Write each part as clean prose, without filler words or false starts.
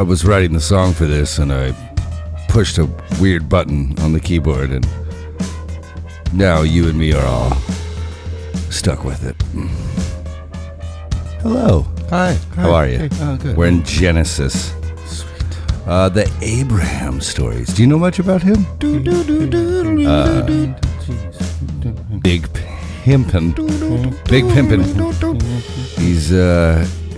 I was writing the song for this, and I pushed a weird button on the keyboard, and now you and me are all stuck with it. Hello. Hi. How are you? Hey. Oh, good. We're in Genesis. Sweet. The Abraham stories. Do you know much about him? Big Pimpin'. Big Pimpin'.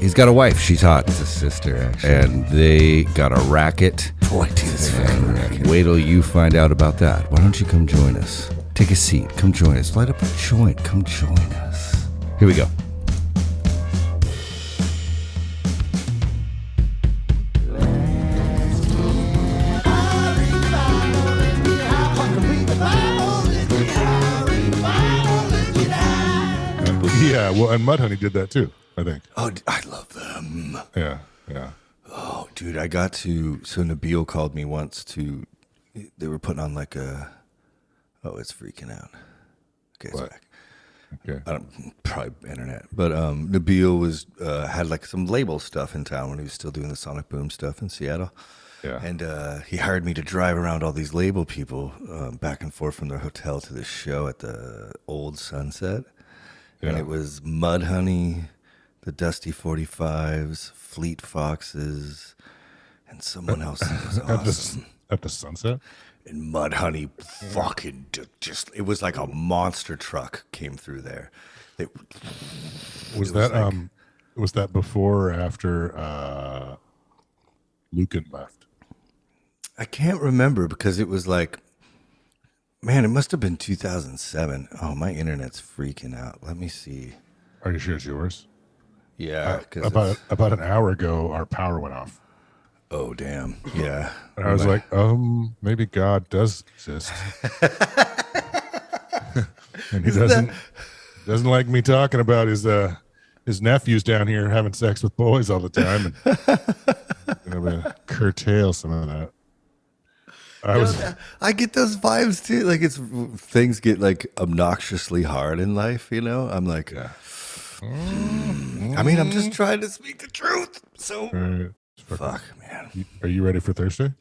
He's got a wife. She's hot. It's a sister, actually. And they got a racket. Boy, dude, this fucking racket. Wait till you find out about that. Why don't you come join us? Take a seat. Come join us. Light up a joint. Come join us. Here we go. Yeah, well, and Mudhoney did that too, I think. Oh, I love them. Yeah. Oh, dude, I got to. So Nabil called me once to. They were putting on like a. Oh, it's freaking out. Okay, it's What? back. Okay. I don't probably internet, but Nabil was had like some label stuff in town when he was still doing the Sonic Boom stuff in Seattle. Yeah. And he hired me to drive around all these label people back and forth from their hotel to this show at the old Sunset. And Yeah. it was Mudhoney, the Dusty 45s, Fleet Foxes, and someone else that was awesome. At the Sunset? And Mudhoney fucking just, it was like a monster truck came through there. Was that before or after Lucan left? I can't remember because it was like, man, it must have been 2007. Oh, my internet's freaking out. Let me see. Are you sure it's yours? Yeah. About an hour ago, our power went off. Oh, damn. Yeah. And I was like, maybe God does exist. And he doesn't like me talking about his nephews down here having sex with boys all the time. And I'm gonna curtail some of that. I get those vibes too. Like things get like obnoxiously hard in life, you know? I'm like, Yeah. I mean, I'm just trying to speak the truth. So, fuck, man. Are you ready for Thursday?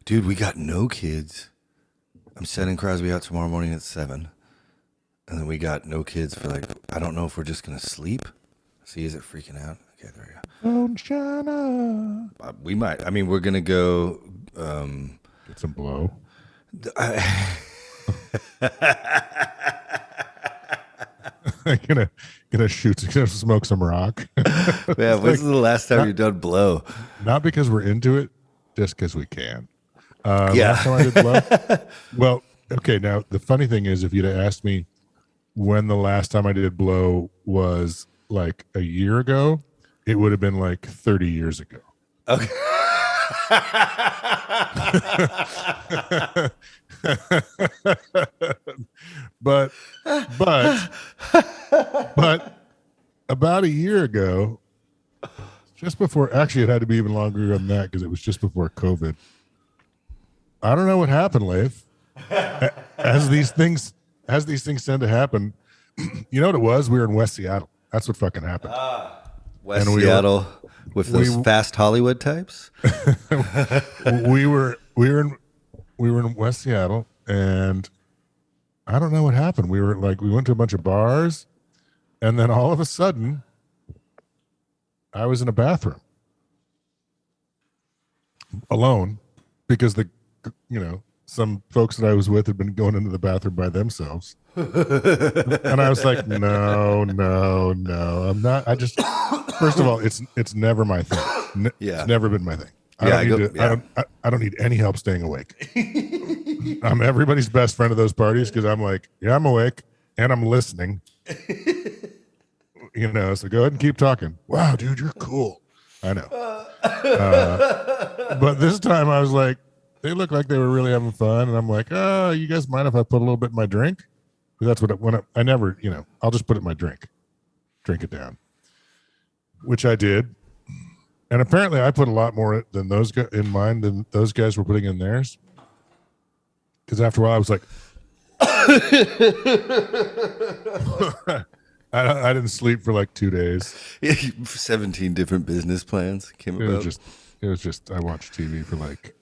Dude, we got no kids. I'm sending Crosby out tomorrow morning at 7. And then we got no kids for like, I don't know if we're just going to sleep. See, is it freaking out? Okay, there we go. Oh, Shana. We might. I mean, we're going to go. Get some blow. gonna smoke some rock. Yeah, when's the last time you've done blow? Not because we're into it, just because we can. Yeah. Last time I did blow. Well, okay. Now the funny thing is, if you'd have asked me when the last time I did blow was like a year ago, it would have been like 30 years ago. Okay. but about a year ago, just before, actually it had to be even longer than that because it was just before COVID. I don't know what happened, Leif. As these things tend to happen, you know what it was? We were in West Seattle. That's what fucking happened. West Seattle with those fast Hollywood types. we were in West Seattle, and I don't know what happened. We went to a bunch of bars, and then all of a sudden, I was in a bathroom alone because some folks that I was with had been going into the bathroom by themselves. And I was like, no, I'm not. First of all, it's never my thing. Yeah. It's never been my thing. I don't need any help staying awake. I'm everybody's best friend at those parties because I'm like, yeah, I'm awake and I'm listening. So go ahead and keep talking. Wow, dude, you're cool. I know. But this time I was like, they look like they were really having fun. And I'm like, oh, you guys mind if I put a little bit in my drink? That's what I never, I'll just put it in my drink. Drink it down. Which I did. And apparently I put a lot more than those guys in mine than those guys were putting in theirs. Because after a while I was like, I didn't sleep for like 2 days. 17 different business plans came about. It was just I watched TV for like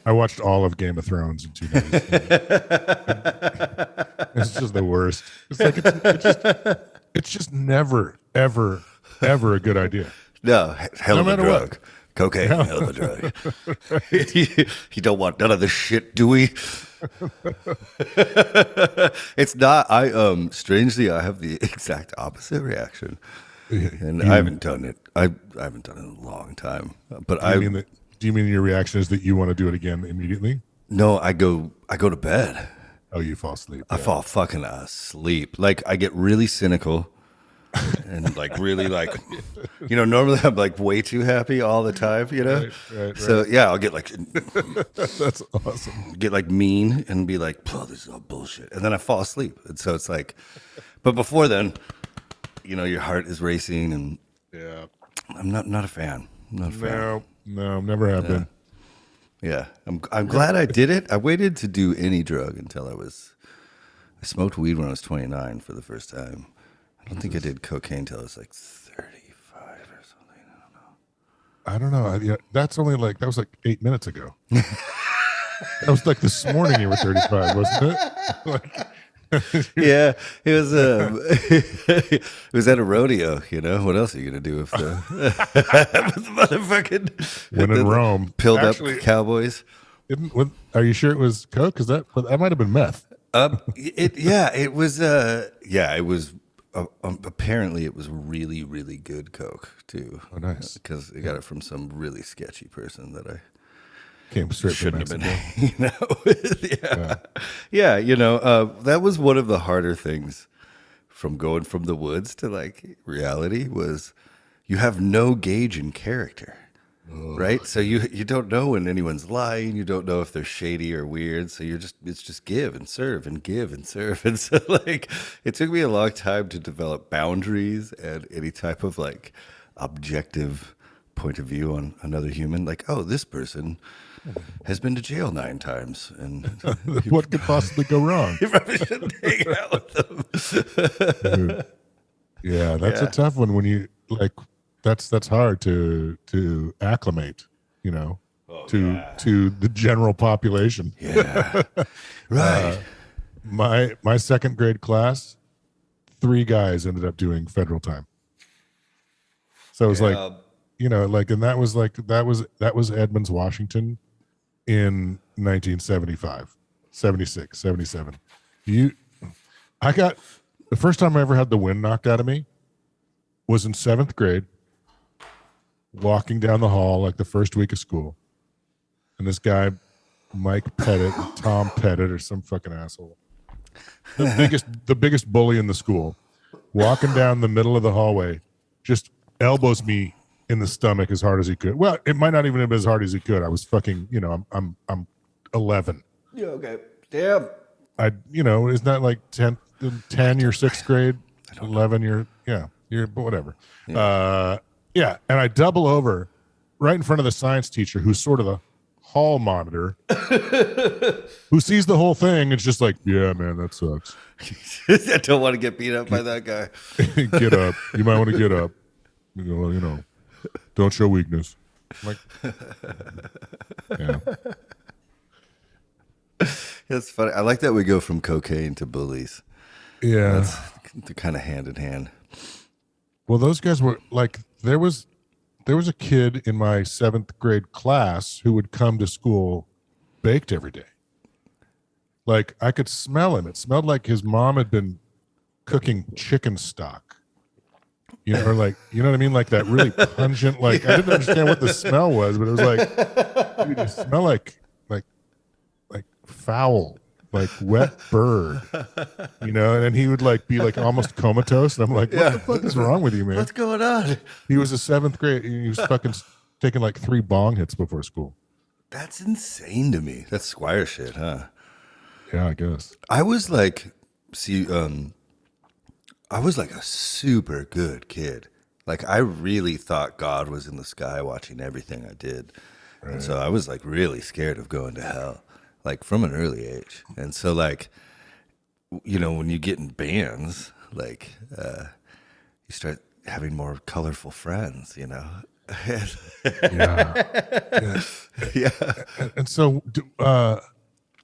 I watched all of Game of Thrones in 2 days. It's just the worst. It's like it's just never ever ever a good idea. No, hell No of a matter drug. what. Cocaine, Yeah. hell of a drug. You don't want none of this shit, do we? It's not. Strangely, I have the exact opposite reaction, and I haven't done it. I haven't done it in a long time. But Do you mean your reaction is that you want to do it again immediately? no, I go to bed. Oh, you fall asleep. I Yeah. fall fucking asleep. Like I get really cynical. And like really like, normally I'm like way too happy all the time, Right. So yeah, I'll get like That's awesome. get like mean and be like, oh, this is all bullshit. And then I fall asleep. And so it's like, but before then, your heart is racing and Yeah. I'm not a fan. I'm not a fan. No, never have been. Yeah. I'm glad I did it. I waited to do any drug until I smoked weed when I was 29 for the first time. I don't think I did cocaine until I was like 35 or something. I don't know. I don't know. That's only like that was like 8 minutes ago. That was like this morning. You were 35, wasn't it? Yeah, it was. It was at a rodeo. What else are you gonna do if the motherfucking When in Rome, pilled Actually, up cowboys? Are you sure it was coke? Because that might have been meth. It was. It was. Apparently, it was really, really good coke too. Oh, nice. Because I got it from some really sketchy person that I Came straight from shouldn't have Mexico. been. Yeah. That was one of the harder things from going from the woods to like reality was you have no gauge in character. Right? So you don't know when anyone's lying, you don't know if they're shady or weird, so it's just give and serve and give and serve. And so like it took me a long time to develop boundaries and any type of like objective point of view on another human. Like, oh, this person has been to jail 9 times and What could possibly go wrong? you probably shouldn't hang out with them. Dude. Yeah, that's Yeah. a tough one when you like that's hard to acclimate, to the general population. Yeah. Right. My second grade class, 3 guys ended up doing federal time. So it was like, and that was Edmonds, Washington in 1975, 76, 77. I got the first time I ever had the wind knocked out of me was in 7th grade, walking down the hall like the first week of school. And this guy, Mike Pettit, Tom Pettit, or some fucking asshole, the biggest bully in the school, walking down the middle of the hallway, just elbows me in the stomach as hard as he could. Well, it might not even have been as hard as he could. I was fucking, I'm 11. Yeah, okay. Damn. Isn't that like 10 you're 6th grade, 11 you're whatever. Yeah. And I double over right in front of the science teacher, who's sort of the hall monitor, who sees the whole thing. It's just like, yeah, man, that sucks. I don't want to get beat up by that guy. Get up. You might want to get up. Don't show weakness. I'm like, yeah. It's funny. I like that we go from cocaine to bullies. Yeah. They're kind of hand in hand. Well, those guys were like, there was a kid in my 7th grade class who would come to school baked every day. Like I could smell him. It smelled like his mom had been cooking chicken stock. Or like, you know what I mean? Like that really pungent, like I didn't understand what the smell was, but it was like, dude, it smelled like foul, like wet bird, and then he would like be like almost comatose. And I'm like, what the fuck is wrong with you, man? What's going on? He was a 7th grade. He was fucking taking like 3 bong hits before school. That's insane to me. That's Squire shit, huh? Yeah, I guess. I was like, I was like a super good kid. Like I really thought God was in the sky watching everything I did. Right. And so I was like really scared of going to hell, like from an early age. And so like, when you get in bands, like you start having more colorful friends, Yeah. Yeah. And so,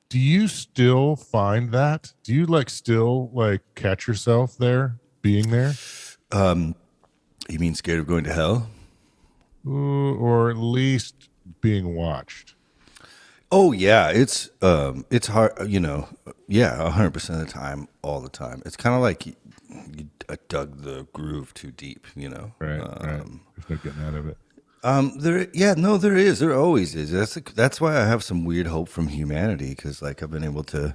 do you still find that? Do you like still like catch yourself there, being there, You mean scared of going to hell? or at least being watched? Oh yeah, it's hard, yeah, 100% of the time, all the time. It's kind of like you dug the groove too deep, you know. Right. There's no getting out of it. There is, there always is. That's why I have some weird hope from humanity, because like I've been able to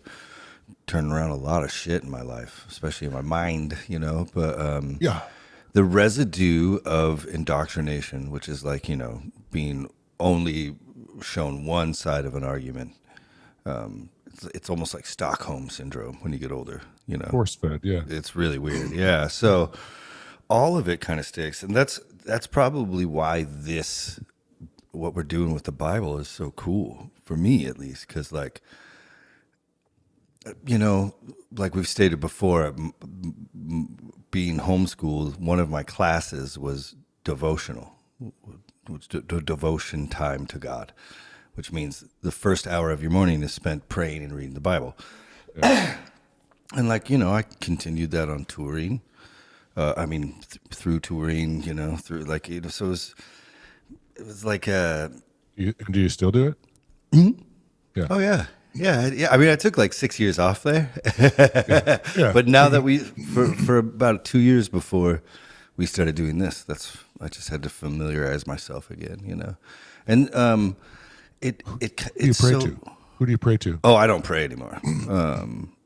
turn around a lot of shit in my life, especially in my mind, you know. But Yeah. the residue of indoctrination, which is like, being only shown one side of an argument. It's almost like Stockholm syndrome when you get older, you know. Force fed. Yeah. It's really weird. Yeah. So all of it kind of sticks. And that's probably why what we're doing with the Bible is so cool, for me at least, because like, like we've stated before, being homeschooled, one of my classes was devotional, which devotion time to God, which means the first hour of your morning is spent praying and reading the Bible. Yeah. And like, I continued that on touring. Through touring, through like, so it was like, Do you still do it? Yeah. oh yeah. Yeah. I mean, I took like 6 years off there, Yeah. but now that for about 2 years before we started doing this, I just had to familiarize myself again, and Who do you pray to? Who do you pray to? Oh, I don't pray anymore.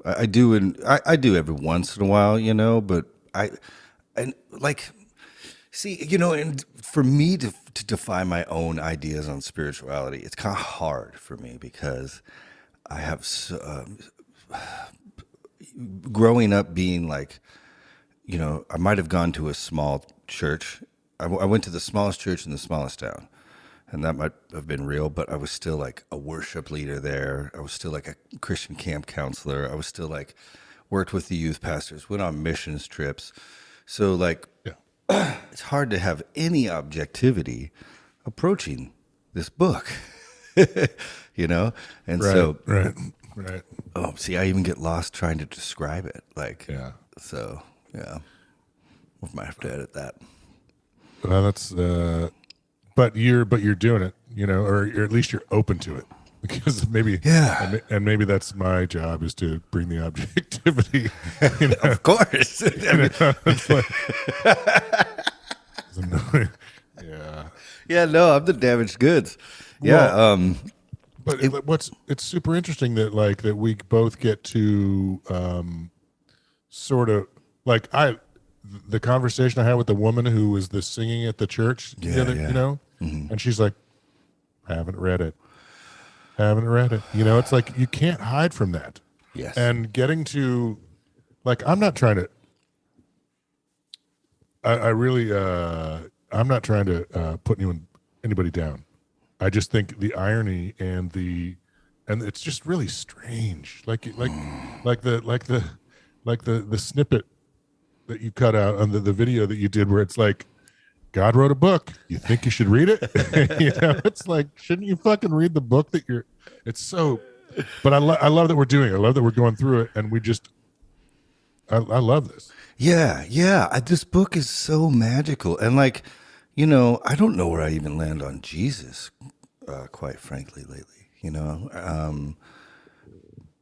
I do, and I do every once in a while, but and like, see, and for me to define my own ideas on spirituality, it's kind of hard for me because I have growing up being like, I might have gone to a small church. I went to the smallest church in the smallest town, and that might have been real, but I was still like a worship leader there. I was still like a Christian camp counselor. I was still like worked with the youth pastors, went on missions trips. So like, it's hard to have any objectivity approaching this book, And Right. oh, see, I even get lost trying to describe it. Like, Yeah. so yeah, we might have to edit that. Well, that's but you're doing it, or at least you're open to it, because maybe and maybe that's my job, is to bring the objectivity. Of course. It's like, it's annoying. Yeah. Yeah, no, I'm the damaged goods. Yeah. But it's super interesting that we both get to sort of like the conversation I had with the woman who was the singing at the church the other, and she's like, haven't read it. It's like you can't hide from that. Yes. And getting to, like, I'm not trying to. I really I'm not trying to put anybody down. I just think the irony and it's just really strange. Like the snippet that you cut out on the video that you did, where it's like, God wrote a book. You think you should read it? It's like, shouldn't you fucking read the book that you're? It's so. But I love that we're doing it. I love that we're going through it, and I love this. Yeah. This book is so magical, and like, I don't know where I even land on Jesus, quite frankly, lately.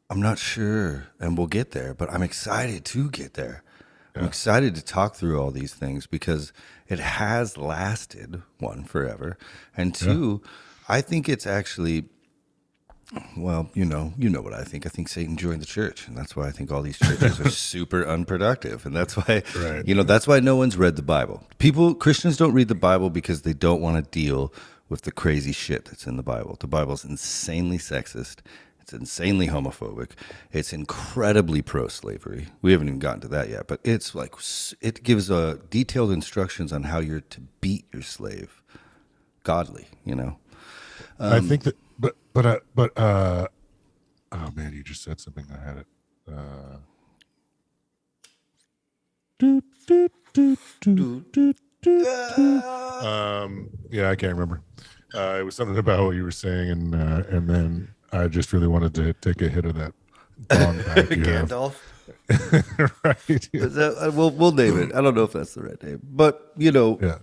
I'm not sure, and we'll get there, but I'm excited to get there. I'm excited to talk through all these things because it has lasted, one, forever, and two, I think it's actually, well, you know what I think. I think Satan joined the church, and that's why I think all these churches are super unproductive, and that's why, that's why no one's read the Bible. Christians don't read the Bible because they don't want to deal with the crazy shit that's in the Bible. The Bible's insanely sexist. It's insanely homophobic. It's incredibly pro-slavery. We haven't even gotten to that yet, but it's like, it gives detailed instructions on how you're to beat your slave godly, I think that, oh man, you just said something. I had it. Yeah, I can't remember. It was something about what you were saying, and then I just really wanted to take a hit of that bong pipe you have. Gandalf. Right? Yeah. We'll name it. I don't know if that's the right name, but Yeah.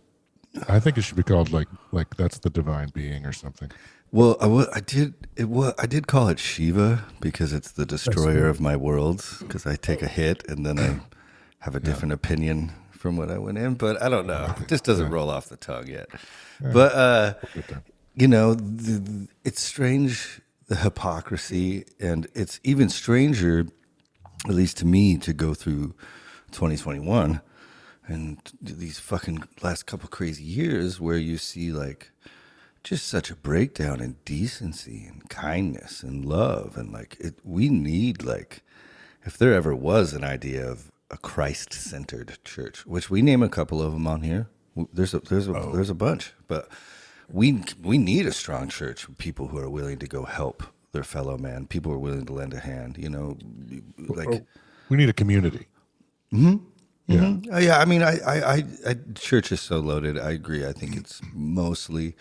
I think it should be called like that's the divine being or something. well, I did call it Shiva because it's the destroyer of my worlds. Because I take a hit and then I have a different opinion from what I went in, but I don't know. It just doesn't roll off the tongue yet. But it's strange, the hypocrisy, and it's even stranger, at least to me, to go through 2021 and these fucking last couple crazy years where you see like just such a breakdown in decency and kindness and love, and like we need, like, if there ever was an idea of a Christ-centered church, which we name a couple of them on here. There's a bunch, but we need a strong church. People who are willing to go help their fellow man. People who are willing to lend a hand. Like We need a community. yeah. I mean, I church is so loaded. I agree. I think it's mostly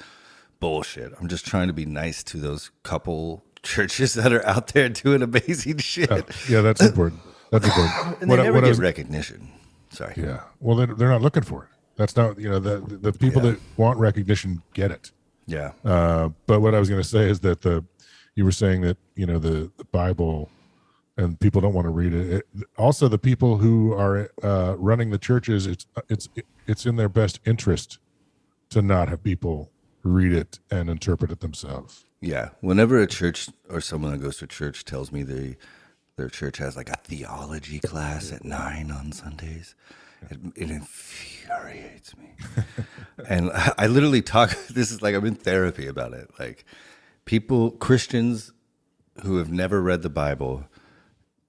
bullshit. I'm just trying to be nice to those couple churches that are out there doing amazing shit. Yeah, that's important. That's important. And they never get recognition. Sorry. Yeah. Well, they're not looking for it. That's not, the people that want recognition get it. Yeah. But what I was going to say is that you were saying that, the Bible and people don't want to read it. Also, the people who are running the churches, it's in their best interest to not have people read it and interpret it themselves. Yeah. Whenever a church or someone that goes to church tells me their church has like a theology class at 9 on Sundays, it infuriates me. And I literally talk, this is like I'm in therapy about it. Like Christians who have never read the Bible,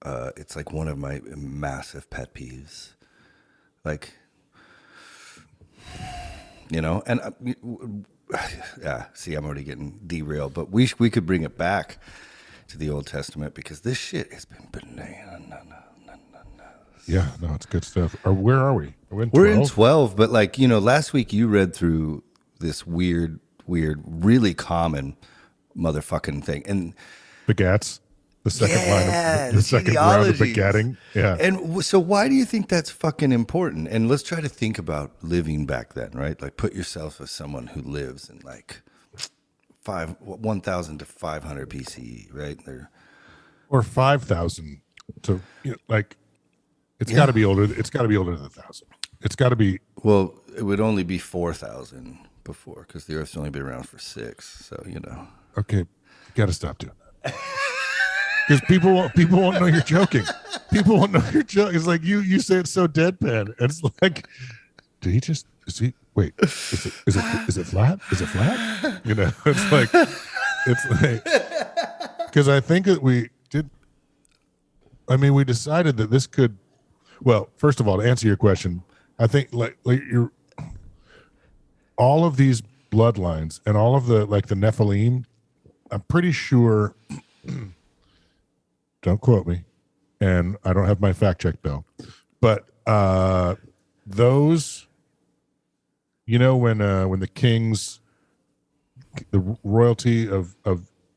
it's like one of my massive pet peeves. Like, and yeah, see, I'm already getting derailed, but we could bring it back to the Old Testament because this shit has been bananas. Yeah, no, it's good stuff. Where are we? We're in 12, but like, last week you read through this weird, really common motherfucking thing. And begats, the second line of the second round of begatting. Yeah. And so why do you think that's fucking important? And let's try to think about living back then, right? Like put yourself as someone who lives in like 1,000 to 500 BCE, right? Or 5,000 to like. It's got to be older. It's got to be older than 1,000. It's got to be. Well, it would only be 4,000 before because the Earth's only been around for 6. So Okay, you got to stop doing that. Because people won't know you're joking. People won't know you're joking. It's like you say it so deadpan. And it's like, did he just? Wait, is it flat? Is it flat? It's like because I think that we did. I mean, we decided that this could. Well, first of all, to answer your question, I think like all of these bloodlines and all of the Nephilim, I'm pretty sure. Don't quote me, and I don't have my fact check bill, but those, when the kings, the royalty of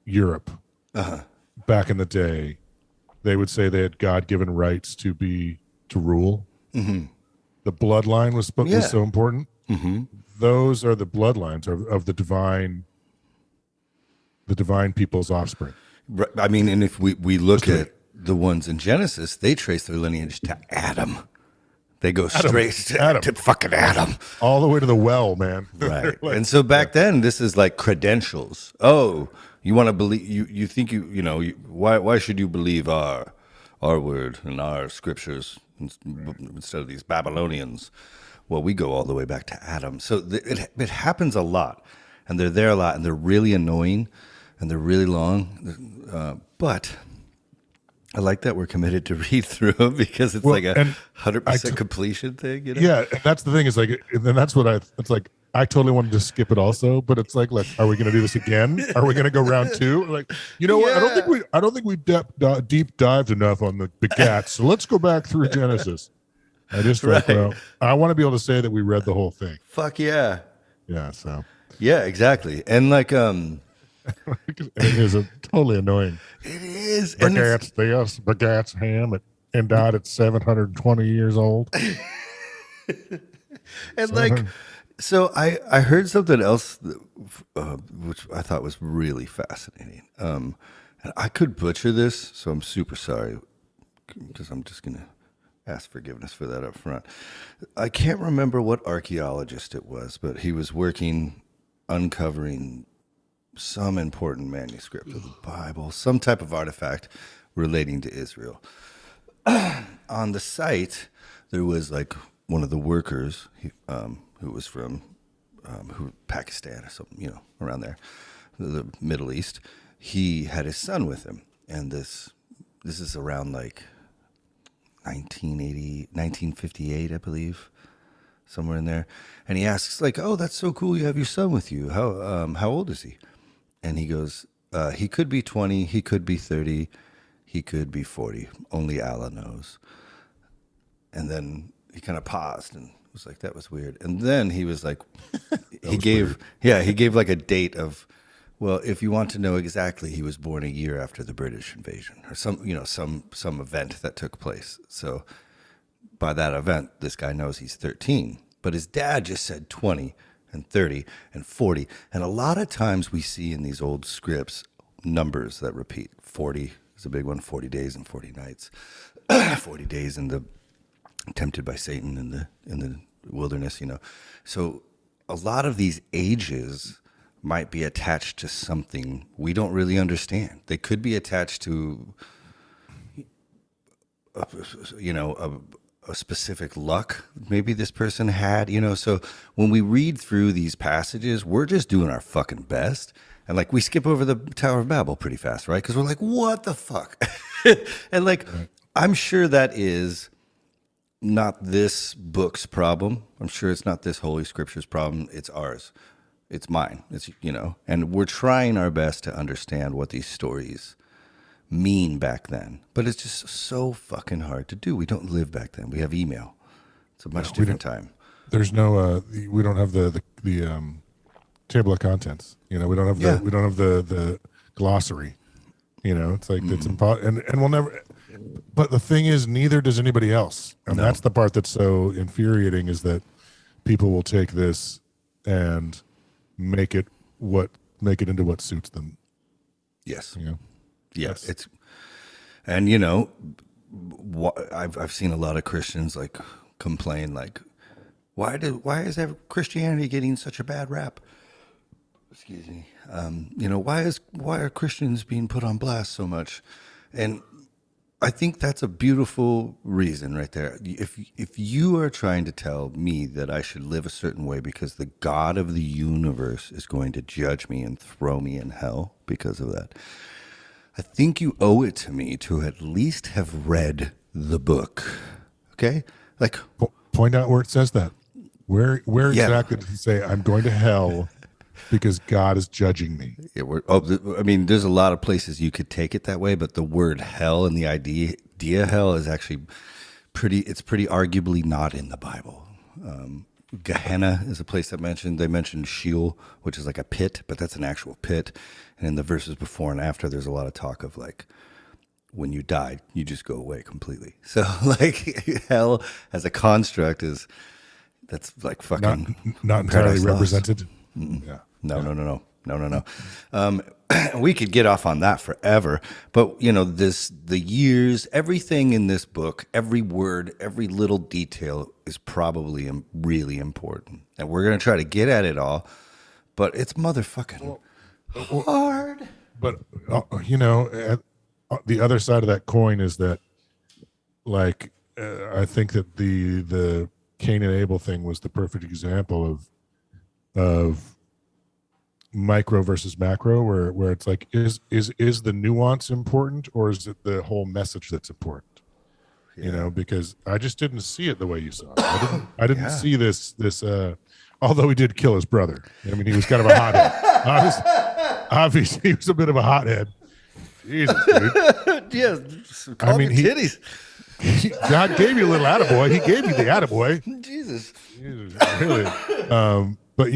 Europe, back in the day, they would say they had God-given rights to rule. Mm-hmm. The bloodline was so important. Mm-hmm. Those are the bloodlines of the divine people's offspring. I mean, and if we look at the ones in Genesis, they trace their lineage to Adam. They go straight to fucking Adam. All the way to the well, man. Right. And so back then, this is like credentials. Oh, you want to believe, you think why should you believe our word and our scriptures instead of these Babylonians? Well, we go all the way back to Adam. So it happens a lot, and they're there a lot, and they're really annoying, and they're really long. But I like that we're committed to read through them because it's like a 100% completion thing. Yeah, and that's the thing is like, and then that's what it's like. I totally wanted to skip it also, but it's like, are we going to do this again? Are we going to go round 2? Like, what? I don't think we deep dived enough on the begats. So let's go back through Genesis. I just I want to be able to say that we read the whole thing. Fuck yeah. Yeah. So Yeah, exactly. And like, It is totally annoying. it is. And it's, Baguette's this, Baguette's him, and died at 720 years old. and like, 700. so I heard something else which I thought was really fascinating. And I could butcher this, so I'm super sorry because I'm just gonna ask forgiveness for that up front. I can't remember what archaeologist it was, but he was working uncovering some important manuscript of the Bible, some type of artifact relating to Israel. On the site, there was like one of the workers who was from Pakistan or something, around there, the Middle East. He had his son with him, and this is around like 1980, 1958, I believe, somewhere in there. And he asks like, "Oh, that's so cool! You have your son with you. How old is he?" And he goes, "He could be 20, he could be 30, he could be 40. Only Allah knows." And then he kind of paused and was like, "That was weird." And then he was like, he gave like a date of, well, if you want to know exactly, he was born a year after the British invasion or some event that took place. So by that event, this guy knows he's 13, but his dad just said 20 and 30 and 40. And a lot of times we see in these old scripts numbers that repeat. 40 is a big one, 40 days and 40 nights. 40 days in the tempted by Satan in the wilderness, So a lot of these ages might be attached to something we don't really understand. They could be attached to a specific luck maybe this person had, So when we read through these passages, we're just doing our fucking best. And like we skip over the Tower of Babel pretty fast, right? Because we're like, what the fuck? And like, I'm sure that is not this book's problem. I'm sure it's not this Holy Scripture's problem. It's ours. It's mine. It's, and we're trying our best to understand what these stories mean back then. But it's just so fucking hard to do. We don't live back then. We have email. It's a much different time. There's no, we don't have the table of contents. We don't have the glossary. It's like, it's impossible. And we'll never, but the thing is, neither does anybody else. And that's the part that's so infuriating, is that people will take this and make it into what suits them. Yes. Yes. It's, and I've seen a lot of Christians like complain like, why is Christianity getting such a bad rap? Excuse me. Why are Christians being put on blast so much? And I think that's a beautiful reason right there. If you are trying to tell me that I should live a certain way because the God of the universe is going to judge me and throw me in hell because of that, I think you owe it to me to at least have read the book. Okay? Like, point out where it says that. Where exactly does it say I'm going to hell because God is judging me? Yeah, there's a lot of places you could take it that way, but the word hell and the idea hell is actually pretty arguably not in the Bible. Gehenna is a place they mentioned Sheol, which is like a pit, but that's an actual pit. And in the verses before and after, there's a lot of talk of like, when you die, you just go away completely. So like hell as a construct that's like fucking not entirely represented. Yeah. No. We could get off on that forever, but the years, everything in this book, every word, every little detail is probably really important, and we're gonna try to get at it all, but it's motherfucking hard. But the other side of that coin is that, like, I think that the Cain and Abel thing was the perfect example of micro versus macro, where it's like, is the nuance important, or is it the whole message that's important? Yeah. Because I just didn't see it the way you saw it. I didn't see this although he did kill his brother. I mean, he was kind of a hothead. Obviously, he was a bit of a hothead. Jesus, dude. Yeah, call me titties. God gave you a little attaboy. He gave you the attaboy. Jesus. Really. But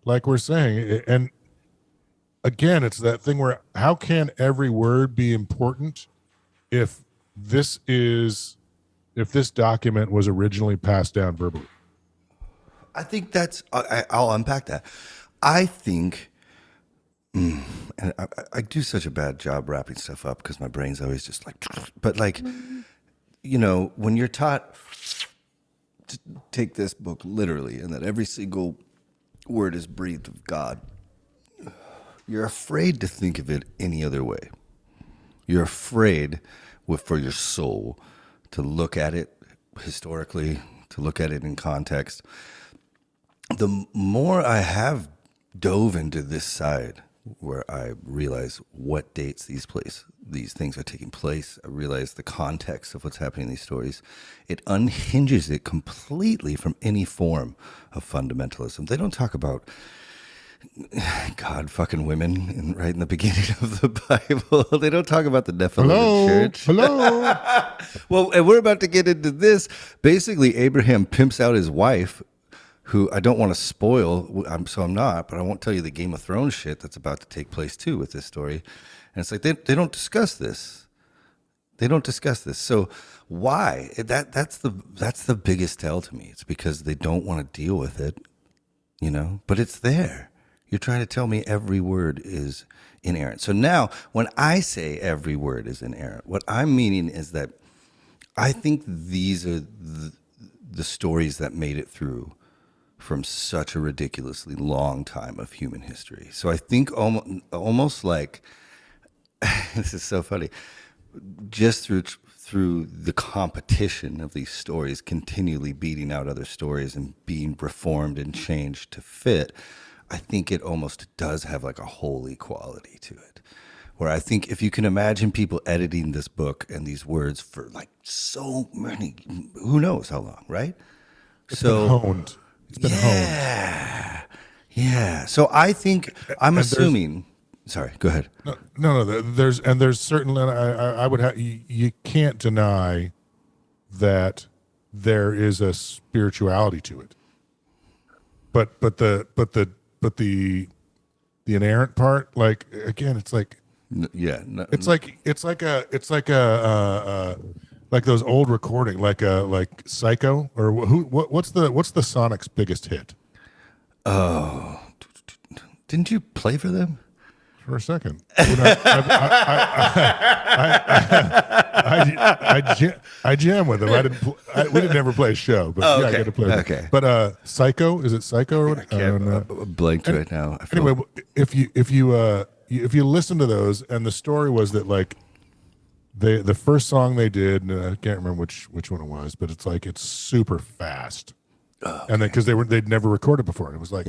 like we're saying, and again, it's that thing where how can every word be important if this is if this document was originally passed down verbally? I think that's. I'll unpack that. I think, and I do such a bad job wrapping stuff up because my brain's always just like. But like, when you're taught to take this book literally, and that every single word is breathed of God, you're afraid to think of it any other way. You're afraid, for your soul, to look at it historically, to look at it in context. The more I have dove into this side, where I realize what dates these things are taking place, I realize the context of what's happening in these stories, it unhinges it completely from any form of fundamentalism. They don't talk about God fucking women right in the beginning of the Bible. They don't talk about the Nephilim church. Hello. Well, and we're about to get into this. Basically, Abraham pimps out his wife, who I don't want to spoil, so I'm not, but I won't tell you the Game of Thrones shit that's about to take place too with this story. And it's like they don't discuss this. They don't discuss this. So why? That's the biggest tell to me. It's because they don't want to deal with it, but it's there. You're trying to tell me every word is inerrant. So now, when I say every word is inerrant, what I'm meaning is that I think these are the stories that made it through from such a ridiculously long time of human history. So I think almost like, this is so funny, just through the competition of these stories continually beating out other stories and being reformed and changed to fit, I think it almost does have like a holy quality to it, where I think if you can imagine people editing this book and these words for like so many, who knows how long, right? It's been honed. It's been honed. Yeah. So I think I'm assuming. Sorry, go ahead. No. There's certainly. I would have. You can't deny that there is a spirituality to it. But the inerrant part, like again, it's like. It's like like those old recording, like Psycho, or what's the Sonics biggest hit? Oh, didn't you play for them for a second? I jam with them. We didn't ever play a show, but okay. I got to play. Okay, but Psycho, is it Psycho or what? I can't blanked right now. Anyway, if you listen to those, and the story was that like. The first song they did, and I can't remember which one it was, but it's like it's super fast, and then because they'd never recorded before, and it was like,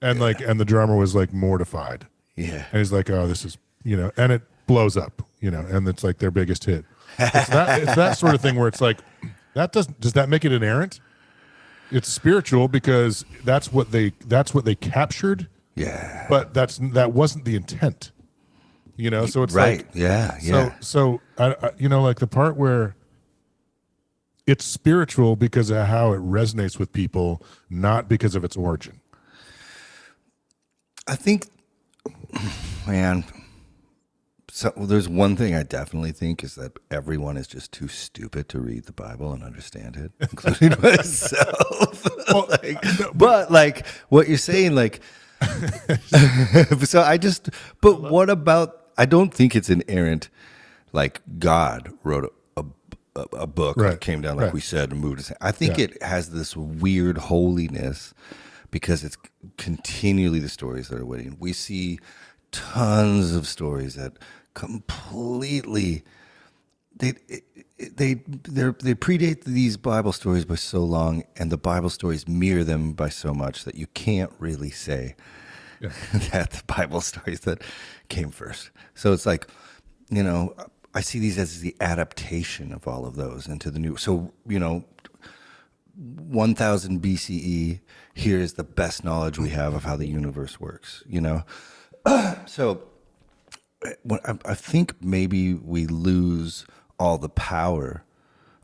and the drummer was like mortified, and he's like, oh, this is and it blows up, and it's like their biggest hit. It's that sort of thing where it's like does that make it inerrant? It's spiritual because that's what they captured, but that wasn't the intent. So it's right. like, yeah. So I like the part where it's spiritual because of how it resonates with people, not because of its origin. I think, man, so there's one thing I definitely think is that everyone is just too stupid to read the Bible and understand it, including myself. Well, but like what you're saying, like, but what about, I don't think it's inerrant. Like God wrote a book that came down, like we said, and moved us. I think it has this weird holiness because it's continually the stories that are winning. We see tons of stories that completely they predate these Bible stories by so long, and the Bible stories mirror them by so much that you can't really say that the Bible stories that came first. So it's like, I see these as the adaptation of all of those into the new. So, 1000 BCE, here is the best knowledge we have of how the universe works, So I think maybe we lose all the power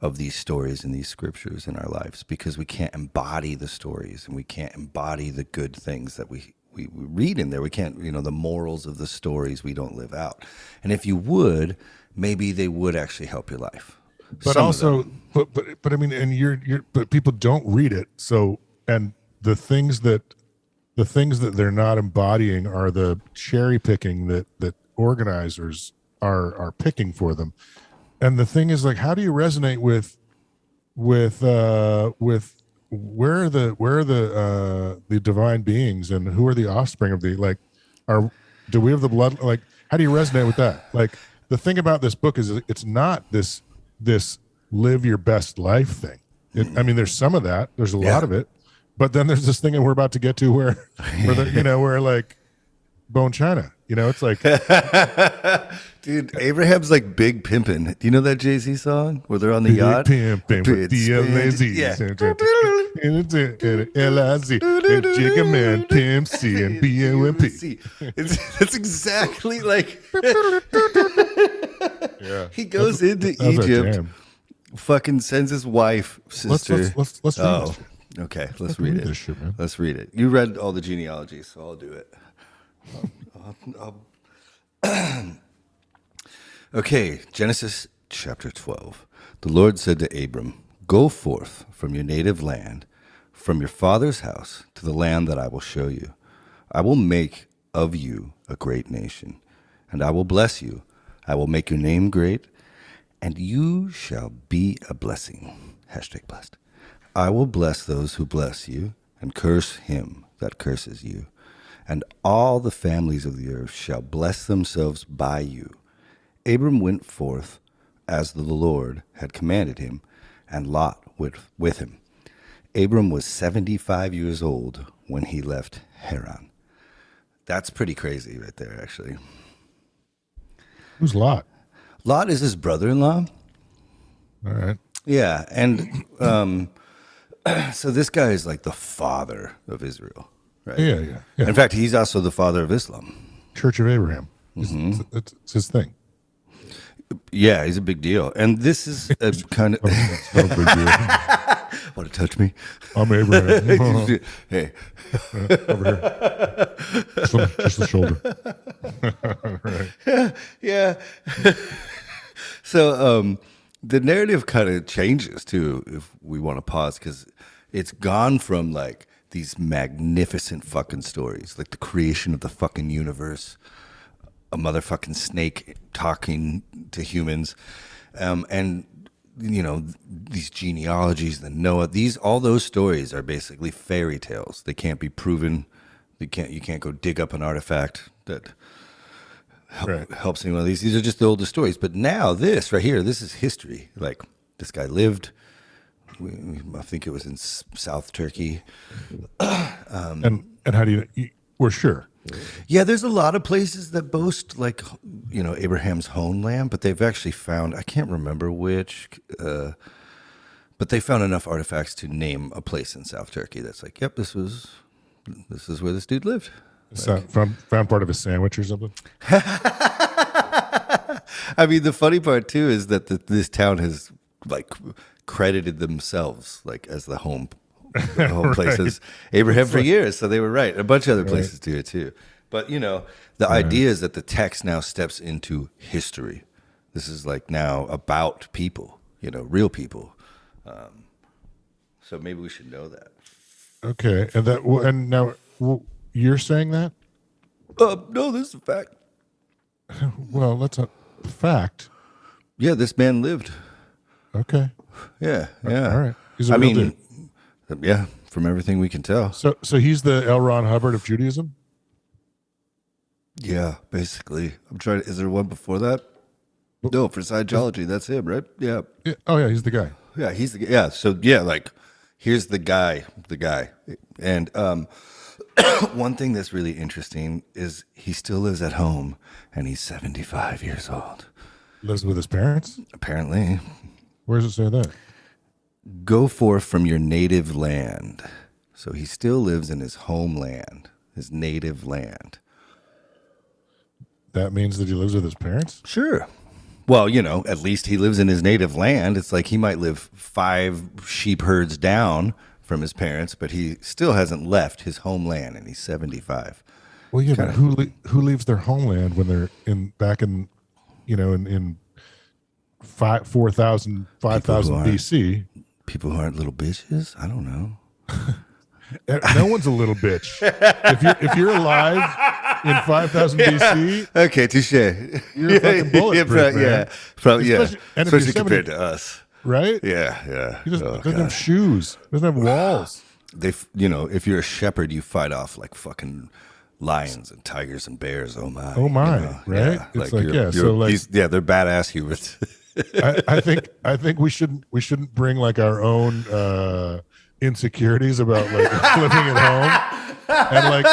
of these stories and these scriptures in our lives because we can't embody the stories and we can't embody the good things that we we read in there. We can't, the morals of the stories we don't live out. And if you would, maybe they would actually help your life. But Some of also, them. but I mean, and but people don't read it. So, and the things that they're not embodying are the cherry picking that organizers are picking for them. And the thing is, like, how do you resonate with where are the divine beings, and who are the offspring of the, like, do we have the blood? Like, how do you resonate with that? Like, the thing about this book is it's not this live your best life thing. I mean, there's some of that. There's a lot of it, but then there's this thing that we're about to get to where where like bone china. It's like, dude, Abraham's like big pimpin'. Do you know that Jay-Z song where they're on the yacht? Pimpin' with the lazy. Yeah. L-I-Z, and Jigga Man, Pimp C, and B-O-M-P. That's exactly like. Yeah. He goes into That's our Egypt, jam. fucking sends his wife, sister. Let's read this shit. Okay, let's read it. This shit, man. Let's read it. You read all the genealogies, so I'll do it. Okay, Genesis chapter 12. The Lord said to Abram, "Go forth from your native land, from your father's house, to the land that I will show you. I will make of you a great nation, and I will bless you. I will make your name great, and you shall be a blessing." Hashtag blessed. "I will bless those who bless you, and curse him that curses you. And all the families of the earth shall bless themselves by you." Abram went forth as the Lord had commanded him, and Lot went with him. Abram was 75 years old when he left Haran. That's pretty crazy right there, actually. Who's Lot? Lot is his brother-in-law. All right. Yeah, and so this guy is like the father of Israel, right? Yeah. In fact, he's also the father of Islam. Church of Abraham. It's his thing. Yeah, he's a big deal. And this is a kind of... It's no big deal. Want to touch me? I'm Abraham. Hey. Over here. Just the shoulder. Right. Yeah. So the narrative kind of changes, too, if we want to pause, because it's gone from, like, these magnificent fucking stories, like the creation of the fucking universe, a motherfucking snake talking to humans, and these genealogies, the Noah, all those stories are basically fairy tales. They can't be proven. You can't go dig up an artifact that helps anyone of these. These are just the oldest stories. But now this right here, this is history. Like, this guy lived. I think it was in South Turkey. And how do you? We're sure. Yeah, there's a lot of places that boast, like, Abraham's homeland, but they've actually found, I can't remember which, but they found enough artifacts to name a place in South Turkey that's like, yep, this is where this dude lived. Found part of his sandwich or something. I mean, the funny part too is that this town has, like, credited themselves, like, as the home Right. places. Abraham for years, so they were right. A bunch of other places do it too. But the idea is that the text now steps into history. This is like now about people, real people. So maybe we should know that. Okay, and now you're saying that? No, this is a fact. Well, that's a fact. Yeah, this man lived. Okay. Yeah. All right. He's a real dude. Yeah, from everything we can tell. So he's the L. Ron Hubbard of Judaism? Yeah, basically. I'm trying to, is there one before that? No, for Scientology, that's him, right? Yeah. Oh, yeah, he's the guy. Yeah, he's the, yeah. So yeah, like, here's the guy. And one thing that's really interesting is he still lives at home, and he's 75 years old. Lives with his parents? Apparently. Where does it say that? Go forth from your native land. So he still lives in his homeland, his native land. That means that he lives with his parents? Sure. Well, at least he lives in his native land. It's like he might live 5 sheep herds down, from his parents, but he still hasn't left his homeland, and he's 75. Well, yeah, but who leaves their homeland when they're back in, in 4,000, 5,000 BC? People who aren't little bitches? I don't know. No one's a little bitch. If you're alive in 5,000 BC, okay, touche. You're a fucking bulletproof, man. Especially compared to us, right? Yeah. He doesn't have shoes. Doesn't have walls. If you're a shepherd, you fight off like fucking lions and tigers and bears. Oh my, right? Yeah. It's they're badass humans. I think we shouldn't bring like our own insecurities about like living at home and like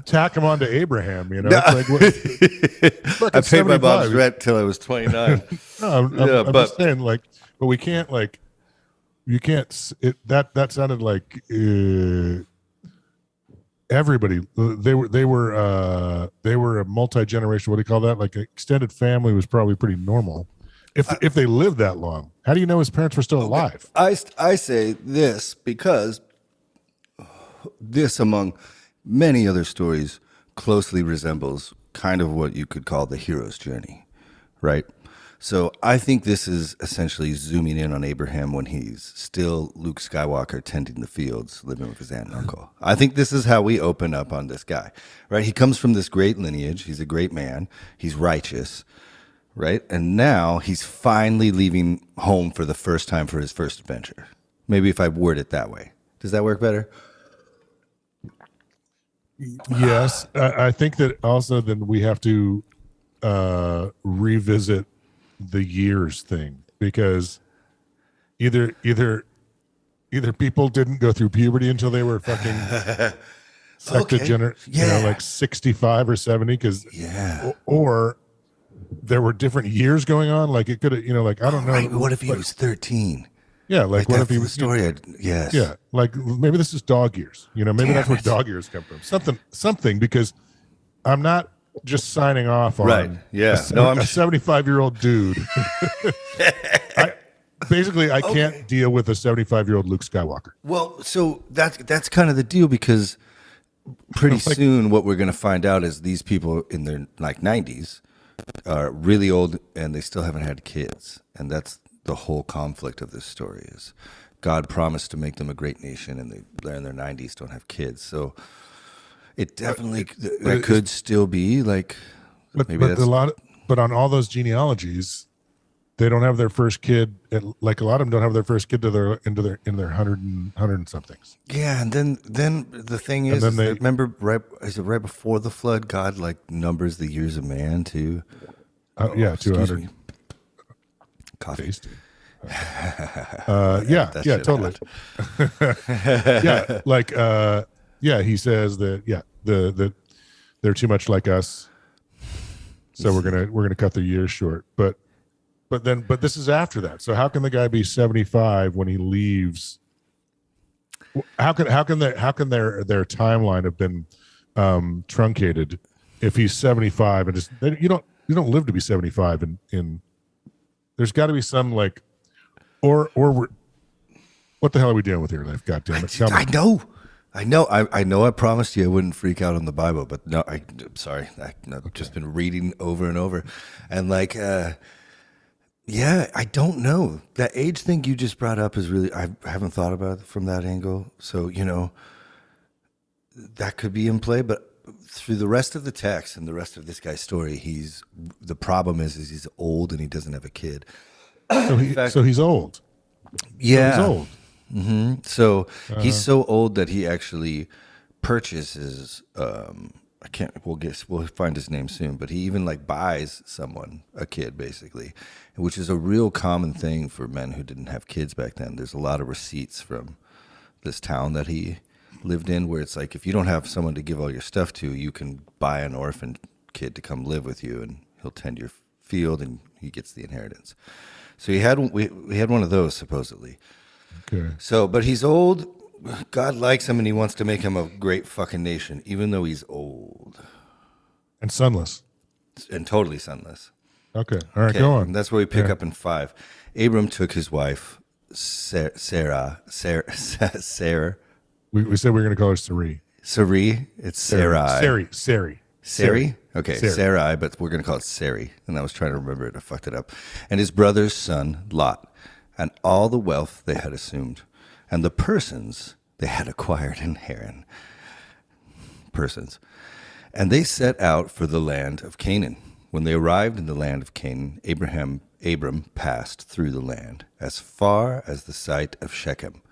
tack them onto Abraham. It's like I paid my mom's rent till I was 29. I'm just saying, like, but we can't like. You can't. That sounded like everybody. They were a multi-generational. What do you call that? Like an extended family was probably pretty normal. If they lived that long, how do you know his parents were still alive? I say this because this, among many other stories, closely resembles kind of what you could call the hero's journey, right? So I think this is essentially zooming in on Abraham when he's still Luke Skywalker tending the fields, living with his aunt and uncle. I think this is how we open up on this guy, right? He comes from this great lineage. He's a great man. He's righteous, right? And now he's finally leaving home for the first time for his first adventure. Maybe if I word it that way. Does that work better? Yes. I think that also then we have to revisit the years thing, because either people didn't go through puberty until they were fucking like 65 or 70, because or there were different years going on. Like it could have, like, I don't know. Right. What if he was 13? Yeah, like what if he was story? Yes. Yeah, like maybe this is dog years. Maybe that's where dog years come from. Something because I'm not just signing off on right. Yeah. a 75-year-old dude. I can't deal with a 75-year-old Luke Skywalker. Well, so that's kind of the deal, because pretty soon what we're going to find out is these people in their like 90s are really old and they still haven't had kids, and that's the whole conflict of this story. Is God promised to make them a great nation, and they're in their 90s, don't have kids. So it definitely could still be like, but on all those genealogies, they don't have their first kid. Like a lot of them don't have their first kid to their 100 and somethings. Yeah, and then the thing is, remember is it right before the flood? God like numbers the years of man too. 200. Coffee. Tasty. Totally. He says that that they're too much like us, so we're gonna cut their years short. But this is after that. So how can the guy be 75 when he leaves? How can their timeline have been truncated if he's 75 and just you don't live to be 75 in there's got to be some like or we're, what the hell are we dealing with here, Life? God damn it! I know. I promised you I wouldn't freak out on the Bible, but no, I'm sorry. I've just been reading over and over, and like, I don't know. That age thing you just brought up is really, I haven't thought about it from that angle. So, that could be in play, but through the rest of the text and the rest of this guy's story, the problem is he's old and he doesn't have a kid. So he's old. Yeah. So he's old. Mm-hmm. So he's so old that he actually purchases. We'll find his name soon, but he even like buys someone a kid, basically, which is a real common thing for men who didn't have kids back then. There's a lot of receipts from this town that he lived in where it's like, if you don't have someone to give all your stuff to, you can buy an orphan kid to come live with you, and he'll tend your field and he gets the inheritance. So we had one of those supposedly. Okay. So, but he's old. God likes him and he wants to make him a great fucking nation, even though he's old. And sunless. And totally sunless. Okay. All right, go on. And that's where we pick up in 5. Abram took his wife, Sarah. We said we were going to call her Sari. Sari. It's Sarai. Sari. Sari? Okay, Sari. Sarai, but we're going to call it Sari. And I was trying to remember it. I fucked it up. And his brother's son, Lot, and all the wealth they had assumed, and the persons they had acquired in Haran. Persons. And they set out for the land of Canaan. When they arrived in the land of Canaan, Abram passed through the land as far as the site of Shechem.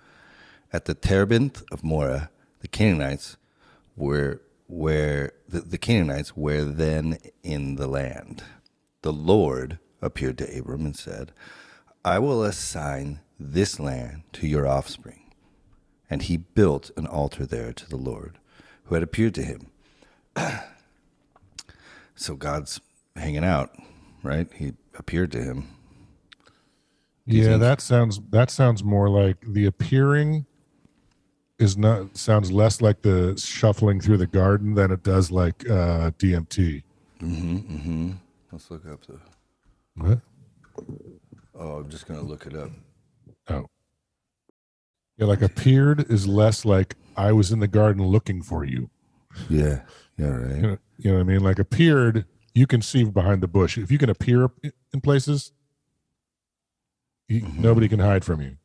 At the terebinth of Moreh, the Canaanites were then in the land. The Lord appeared to Abram and said, I will assign this land to your offspring. And he built an altar there to the Lord, who had appeared to him. So God's hanging out, right? He appeared to him. Yeah, that sounds more like the appearing sounds less like the shuffling through the garden than it does like DMT. Let's look up the. What? Oh, I'm just gonna look it up. Oh, yeah, like appeared is less like I was in the garden looking for you. Yeah, right. You know what I mean? Like appeared, you can see behind the bush. If you can appear in places, nobody can hide from you.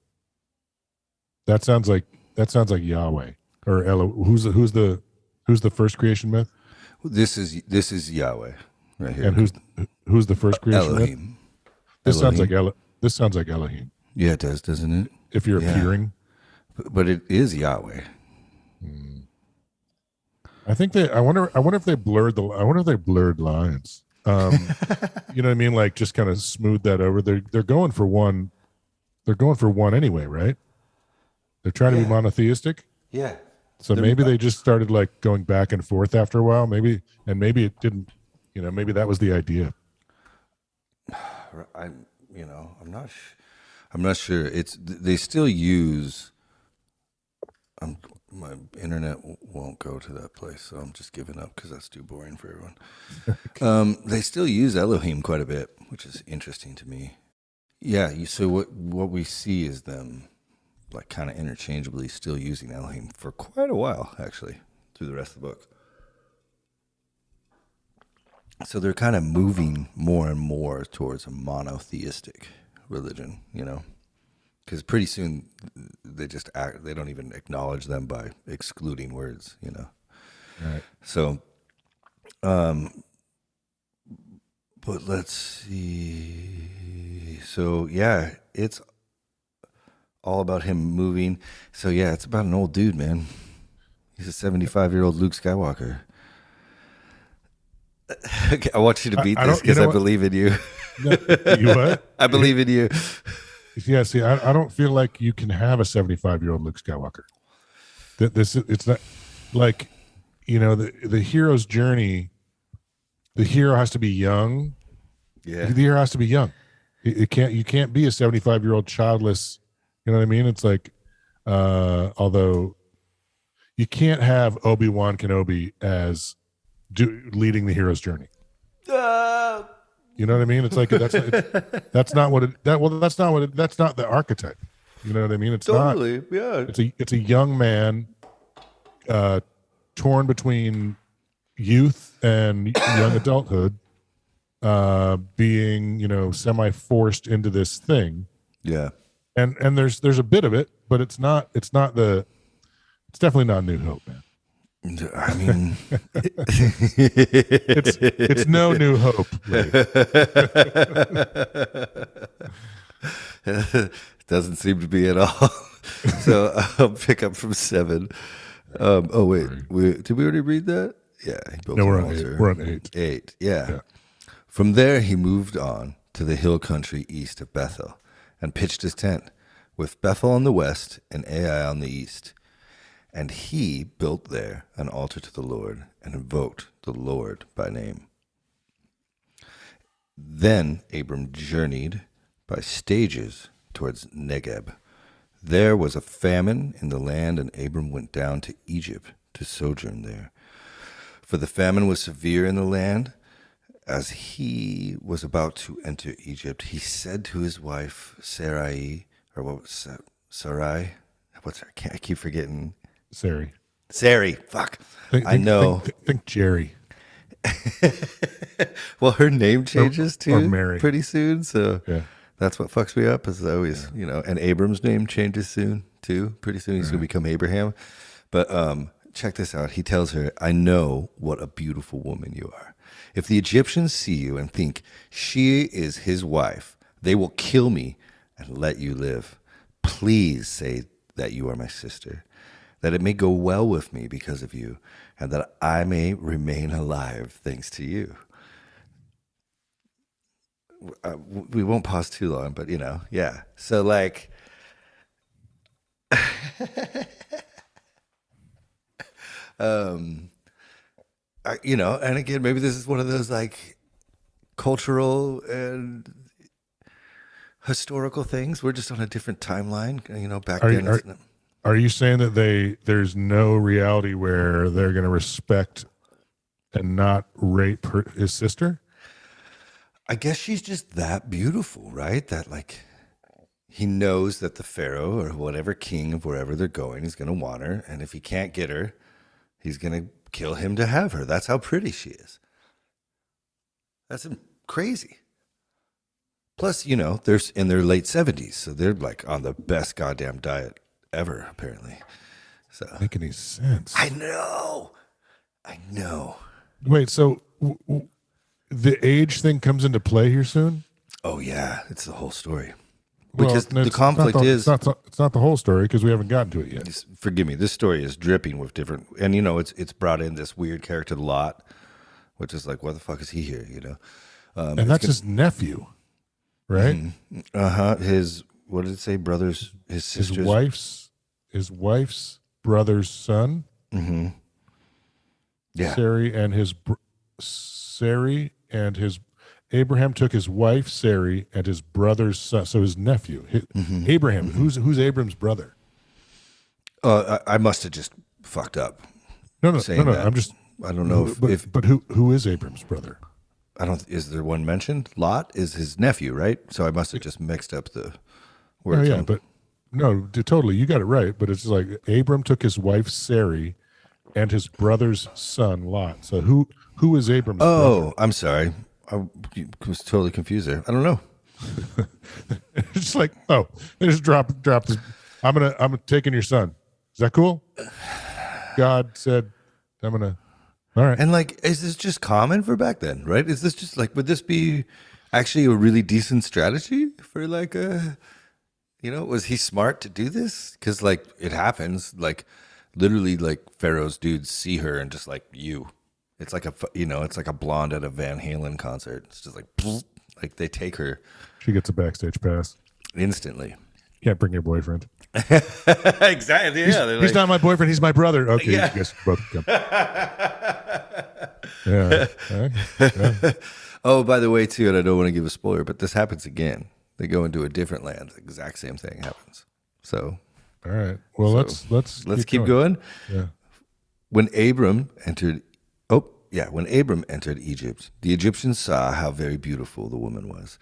That sounds like Yahweh or Who's the first creation myth? This is Yahweh right here. And who's the first creation Elohim. myth? This sounds like Elohim. Yeah, it does, doesn't it? If you're appearing, but it is Yahweh. I think I wonder if they blurred lines. You know what I mean? Like just kind of smooth that over. They're going for one. They're going for one anyway, right? They're trying to be monotheistic. Yeah. So maybe they just started like going back and forth after a while. Maybe it didn't. Maybe that was the idea. I'm not sure. They still use. My internet won't go to that place, so I'm just giving up because that's too boring for everyone. They still use Elohim quite a bit, which is interesting to me. Yeah. So what we see is them like kind of interchangeably still using Elohim for quite a while, actually, through the rest of the book. So they're kind of moving more and more towards a monotheistic religion, because pretty soon they just act. They don't even acknowledge them by excluding words, Right. So, but let's see. So yeah, it's all about him moving. So yeah, it's about an old dude, man. He's a 75-year-old Luke Skywalker. Okay, I want you to beat this because I believe in you. No, you what? I believe in you. Yeah, see, I don't feel like you can have a 75-year-old Luke Skywalker. It's not like, the hero's journey. The hero has to be young. Yeah, the hero has to be young. You can't be a 75-year-old childless. You know what I mean? It's like, although you can't have Obi-Wan Kenobi as leading the hero's journey. You know what I mean? It's like that's not the archetype. You know what I mean? It's totally not. Yeah. It's a young man, torn between youth and young adulthood, being semi-forced into this thing. Yeah. And there's a bit of it, but it's definitely not New Hope, man. I mean, it's no New Hope. Doesn't seem to be at all. So I'll pick up from 7. Oh wait, did we already read that? Yeah. No, we're on 8. We're on 8. 8. Yeah. From there, he moved on to the hill country east of Bethel and pitched his tent, with Bethel on the west and Ai on the east. And he built there an altar to the Lord and invoked the Lord by name. Then Abram journeyed by stages towards Negeb. There was a famine in the land, and Abram went down to Egypt to sojourn there. For the famine was severe in the land. As he was about to enter Egypt, he said to his wife Sarai, or what was Sarai? What's her? I keep forgetting. Sari. Sari. Fuck. I know. Think Jerry. Well, her name changes too or Mary. pretty soon, so Yeah. that's what fucks me up. Is always, and Abram's name changes soon too. Pretty soon he's gonna become Abraham. But check this out. He tells her, "I know what a beautiful woman you are. If the Egyptians see you and think she is his wife, they will kill me and let you live. Please say that you are my sister, that it may go well with me because of you, and that I may remain alive thanks to you." We won't pause too long, but yeah. So like, and again, maybe this is one of those like cultural and historical things. We're just on a different timeline. Back then. Are you saying that there's no reality where they're going to respect and not rape his sister? I guess she's just that beautiful, right? That like he knows that the pharaoh or whatever king of wherever they're going is going to want her, and if he can't get her, he's going to kill him to have her. That's how pretty she is. That's crazy. Plus, they're in their late 70s, so they're like on the best goddamn diet ever, apparently. So make any sense? I know. Wait, so the age thing comes into play here soon? Oh yeah, it's the whole story. Well, Because the conflict it's not the whole story because we haven't gotten to it yet. Forgive me. This story is dripping with different, and it's brought in this weird character Lot, which is like, what the fuck is he here? And that's his nephew, right? His, what did it say? Brothers, his sister's his wife's brother's son. Mm-hmm. Yeah. Sari and his Abraham took his wife Sari and his brother's son, so his nephew, Abraham. Who's Abram's brother? I must have just fucked up. No. That. I don't know but who is Abram's brother? Is there one mentioned? Lot is his nephew, right? So I must have just mixed up the words. Oh, yeah, but no, totally, you got it right. But it's like Abram took his wife Sari and his brother's son Lot. So who is Abram's brother? Oh, I'm sorry. I was totally confused there. I don't know. It's like, they just drop this. I'm taking your son. Is that cool? God said, I'm gonna. All right. And like, is this just common for back then, right? Is this just like, would this be actually a really decent strategy for like was he smart to do this? Because like it happens, like literally, like Pharaoh's dudes see her and just like it's like it's like a blonde at a Van Halen concert. It's just like they take her. She gets a backstage pass instantly. Can't bring your boyfriend. Exactly. Yeah, he's not my boyfriend. He's my brother. Okay, yeah. You guys both come. Yeah. Oh, by the way, too, and I don't want to give a spoiler, but this happens again. They go into a different land. The exact same thing happens. So, all right. Well, let's keep going. Yeah. When Abram entered Egypt, the Egyptians saw how very beautiful the woman was.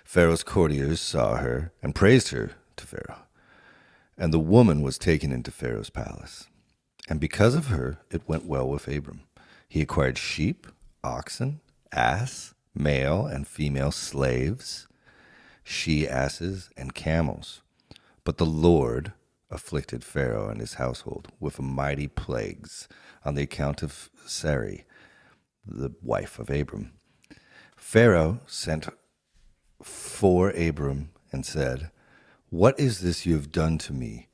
Pharaoh's courtiers saw her and praised her to Pharaoh. And the woman was taken into Pharaoh's palace. And because of her, it went well with Abram. He acquired sheep, oxen, ass, male and female slaves, she-asses, and camels. But the Lord afflicted Pharaoh and his household with mighty plagues on the account of Sarai, the wife of Abram. Pharaoh sent for Abram and said, "What is this you have done to me?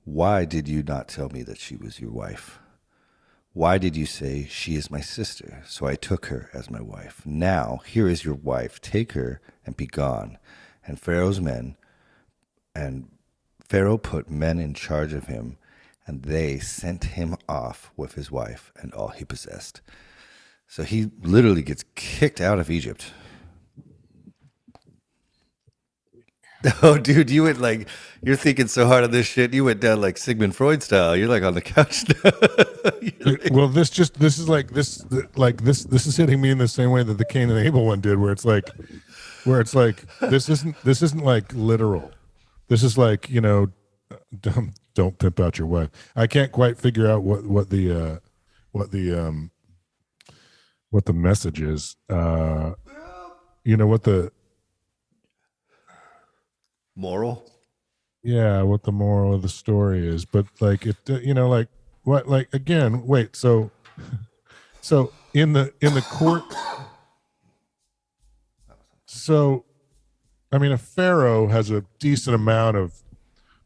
Why did you not tell me that she was your wife? Why did you say, 'She is my sister'? So I took her as my wife. Now, here is your wife. Take her and be gone." And Pharaoh put men in charge of him, and they sent him off with his wife and all he possessed. So he literally gets kicked out of Egypt. Oh, dude, you went like, you're thinking so hard on this shit. You went down like Sigmund Freud style. You're like on the couch now. Well, this is hitting me in the same way that the Cain and Abel one did, where it's like this isn't like literal. This is like, don't pimp out your wife. I can't quite figure out what the message is. What the Moral. Yeah, what the moral of the story is, but like it, like what, like again, wait, so in the court, so I mean, a pharaoh has a decent amount of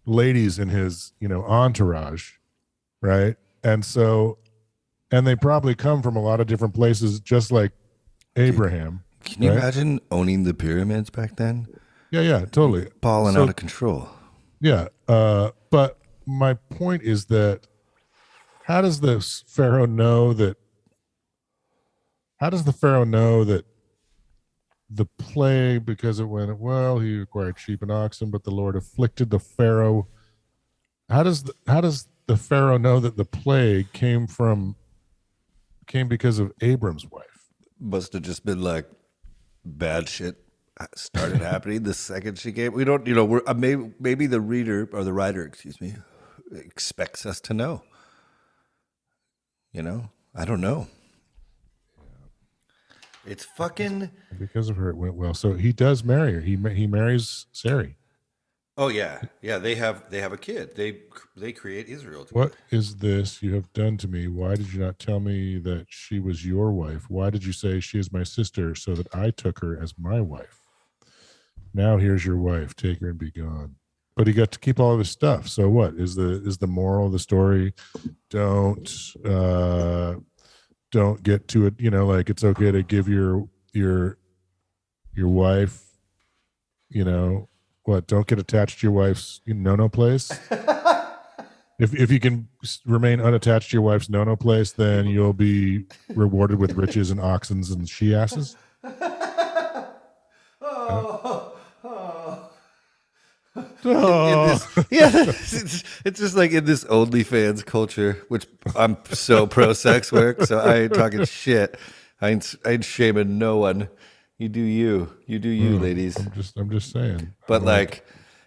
ladies in his, entourage, right? And they probably come from a lot of different places, just like Abraham. Can you right? imagine owning the pyramids back then? Yeah, totally. Balling So, out of control. Yeah, but my point is that how does this pharaoh know that? How does the pharaoh know that the plague, because it went well, he acquired sheep and oxen, but the Lord afflicted the pharaoh? How does the pharaoh know that the plague came because of Abram's wife? Must have just been like bad shit started happening the second she came. We don't, we're maybe the reader or the writer, excuse me, expects us to know. I don't know. It's fucking. Because of her, it went well. So he does marry her. He marries Sarai. Oh yeah. They have a kid. They create Israel. What is this you have done to me? Why did you not tell me that she was your wife? Why did you say she is my sister, so that I took her as my wife? Now here's your wife. Take her and be gone. But he got to keep all of his stuff. So what is the moral of the story? Don't get to it. Like it's okay to give your wife. What? Don't get attached to your wife's no place. If you can remain unattached to your wife's no place, then you'll be rewarded with riches and oxens and she asses. It's just like in this OnlyFans culture, which I'm so pro sex work, so I ain't talking shit. I ain't shaming no one. You do you, ladies. I'm just saying. But like,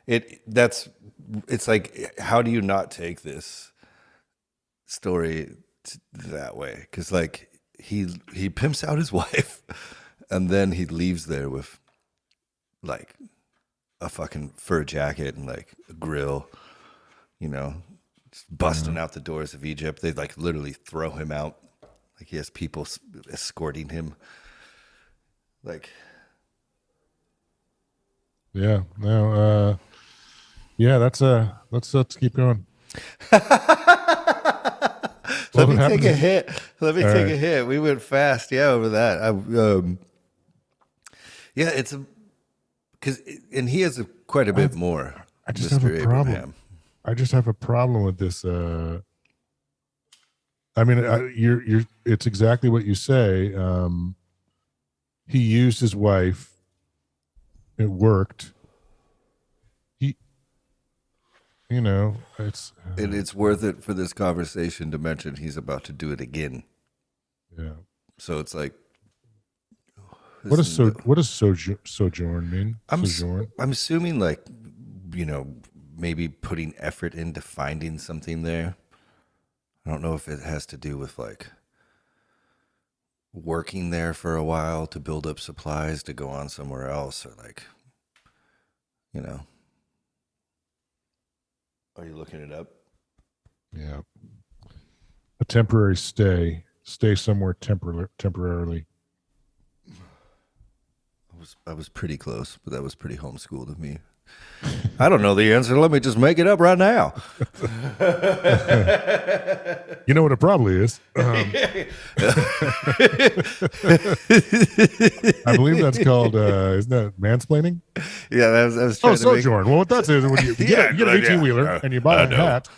it's like, how do you not take this story that way? Because like he pimps out his wife, and then he leaves there with like a fucking fur jacket and like a grill, just busting out the doors of Egypt. They like literally throw him out. Like he has people escorting him. Like, yeah, no, yeah, let's keep going. Let me take a hit. We went fast, over that. Yeah, it's and he has quite a bit more. I just have a problem. Abraham. I just have a problem with this. I mean, you're. It's exactly what you say. He used his wife. It worked. It's worth it for this conversation to mention he's about to do it again. Yeah. So it's like, what does sojourn mean? I'm assuming like, maybe putting effort into finding something there. I don't know if it has to do with like working there for a while to build up supplies to go on somewhere else, or like, Are you looking it up? Yeah. A temporary stay. Stay somewhere temporarily. I was pretty close, but that was pretty homeschooled of me. I don't know the answer. Let me just make it up right now. You know what it probably is. I believe that's called, isn't that mansplaining? Yeah, I was trying to sojourn. Well, what that is, when you get an 18-wheeler and you buy a hat.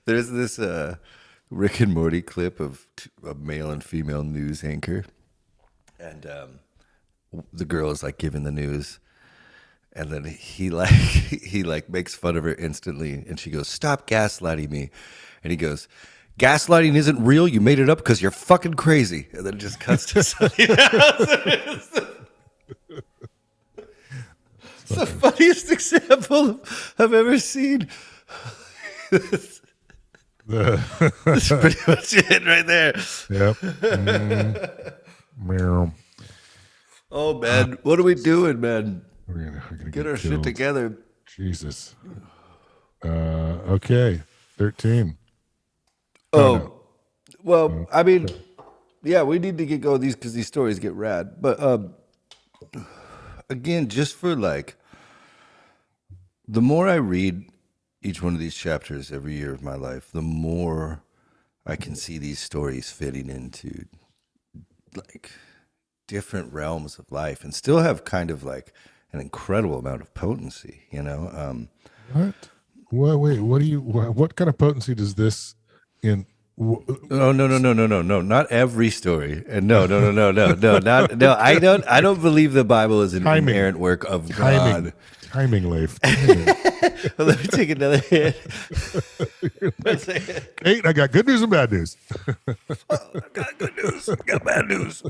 There's this Rick and Morty clip of a male and female news anchor. And the girl is like giving the news, and then he makes fun of her instantly, and she goes, "Stop gaslighting me," and he goes, "Gaslighting isn't real. You made it up because you're fucking crazy." And then it just cuts to something else. It's the funniest example I've ever seen. That's pretty much it right there. Yep. Meow. Oh, man. What are we doing, man? We're gonna Get our shit killed. together. Jesus. Okay. 13. Oh, well, I mean, yeah, we need to get going because these stories get rad. But again, just for like, the more I read each one of these chapters every year of my life, the more I can see these stories fitting into like different realms of life and still have kind of like an incredible amount of potency, you know? What? Wait, what kind of potency does this in? No. Not every story. And no. I don't believe the Bible is an Timing. inerrant work of God. Timing, Leif. Timing. Well, let me take another hit. 8, I got good news and bad news. I got good news. I got bad news.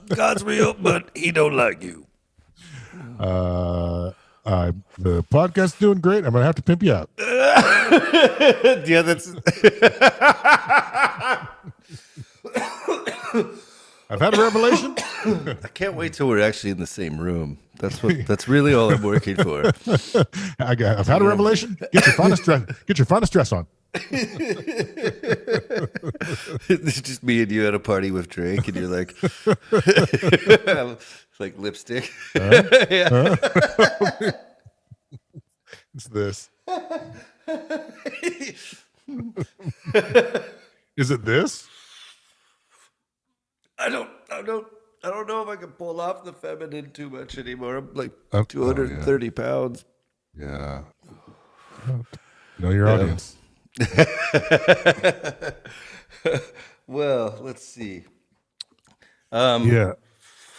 God's real, but he don't like you. The podcast's doing great. I'm going to have to pimp you out. Yeah, that's... I've had a revelation. I can't wait till we're actually in the same room. That's really all I'm working for. I've had a revelation. Get your finest dress on. It's just me and you at a party with Drake, and you're like, like lipstick. It's this. Is it this? I don't know if I can pull off the feminine too much anymore. I'm like 230 pounds. Yeah. Know your audience. Well, let's see. Yeah.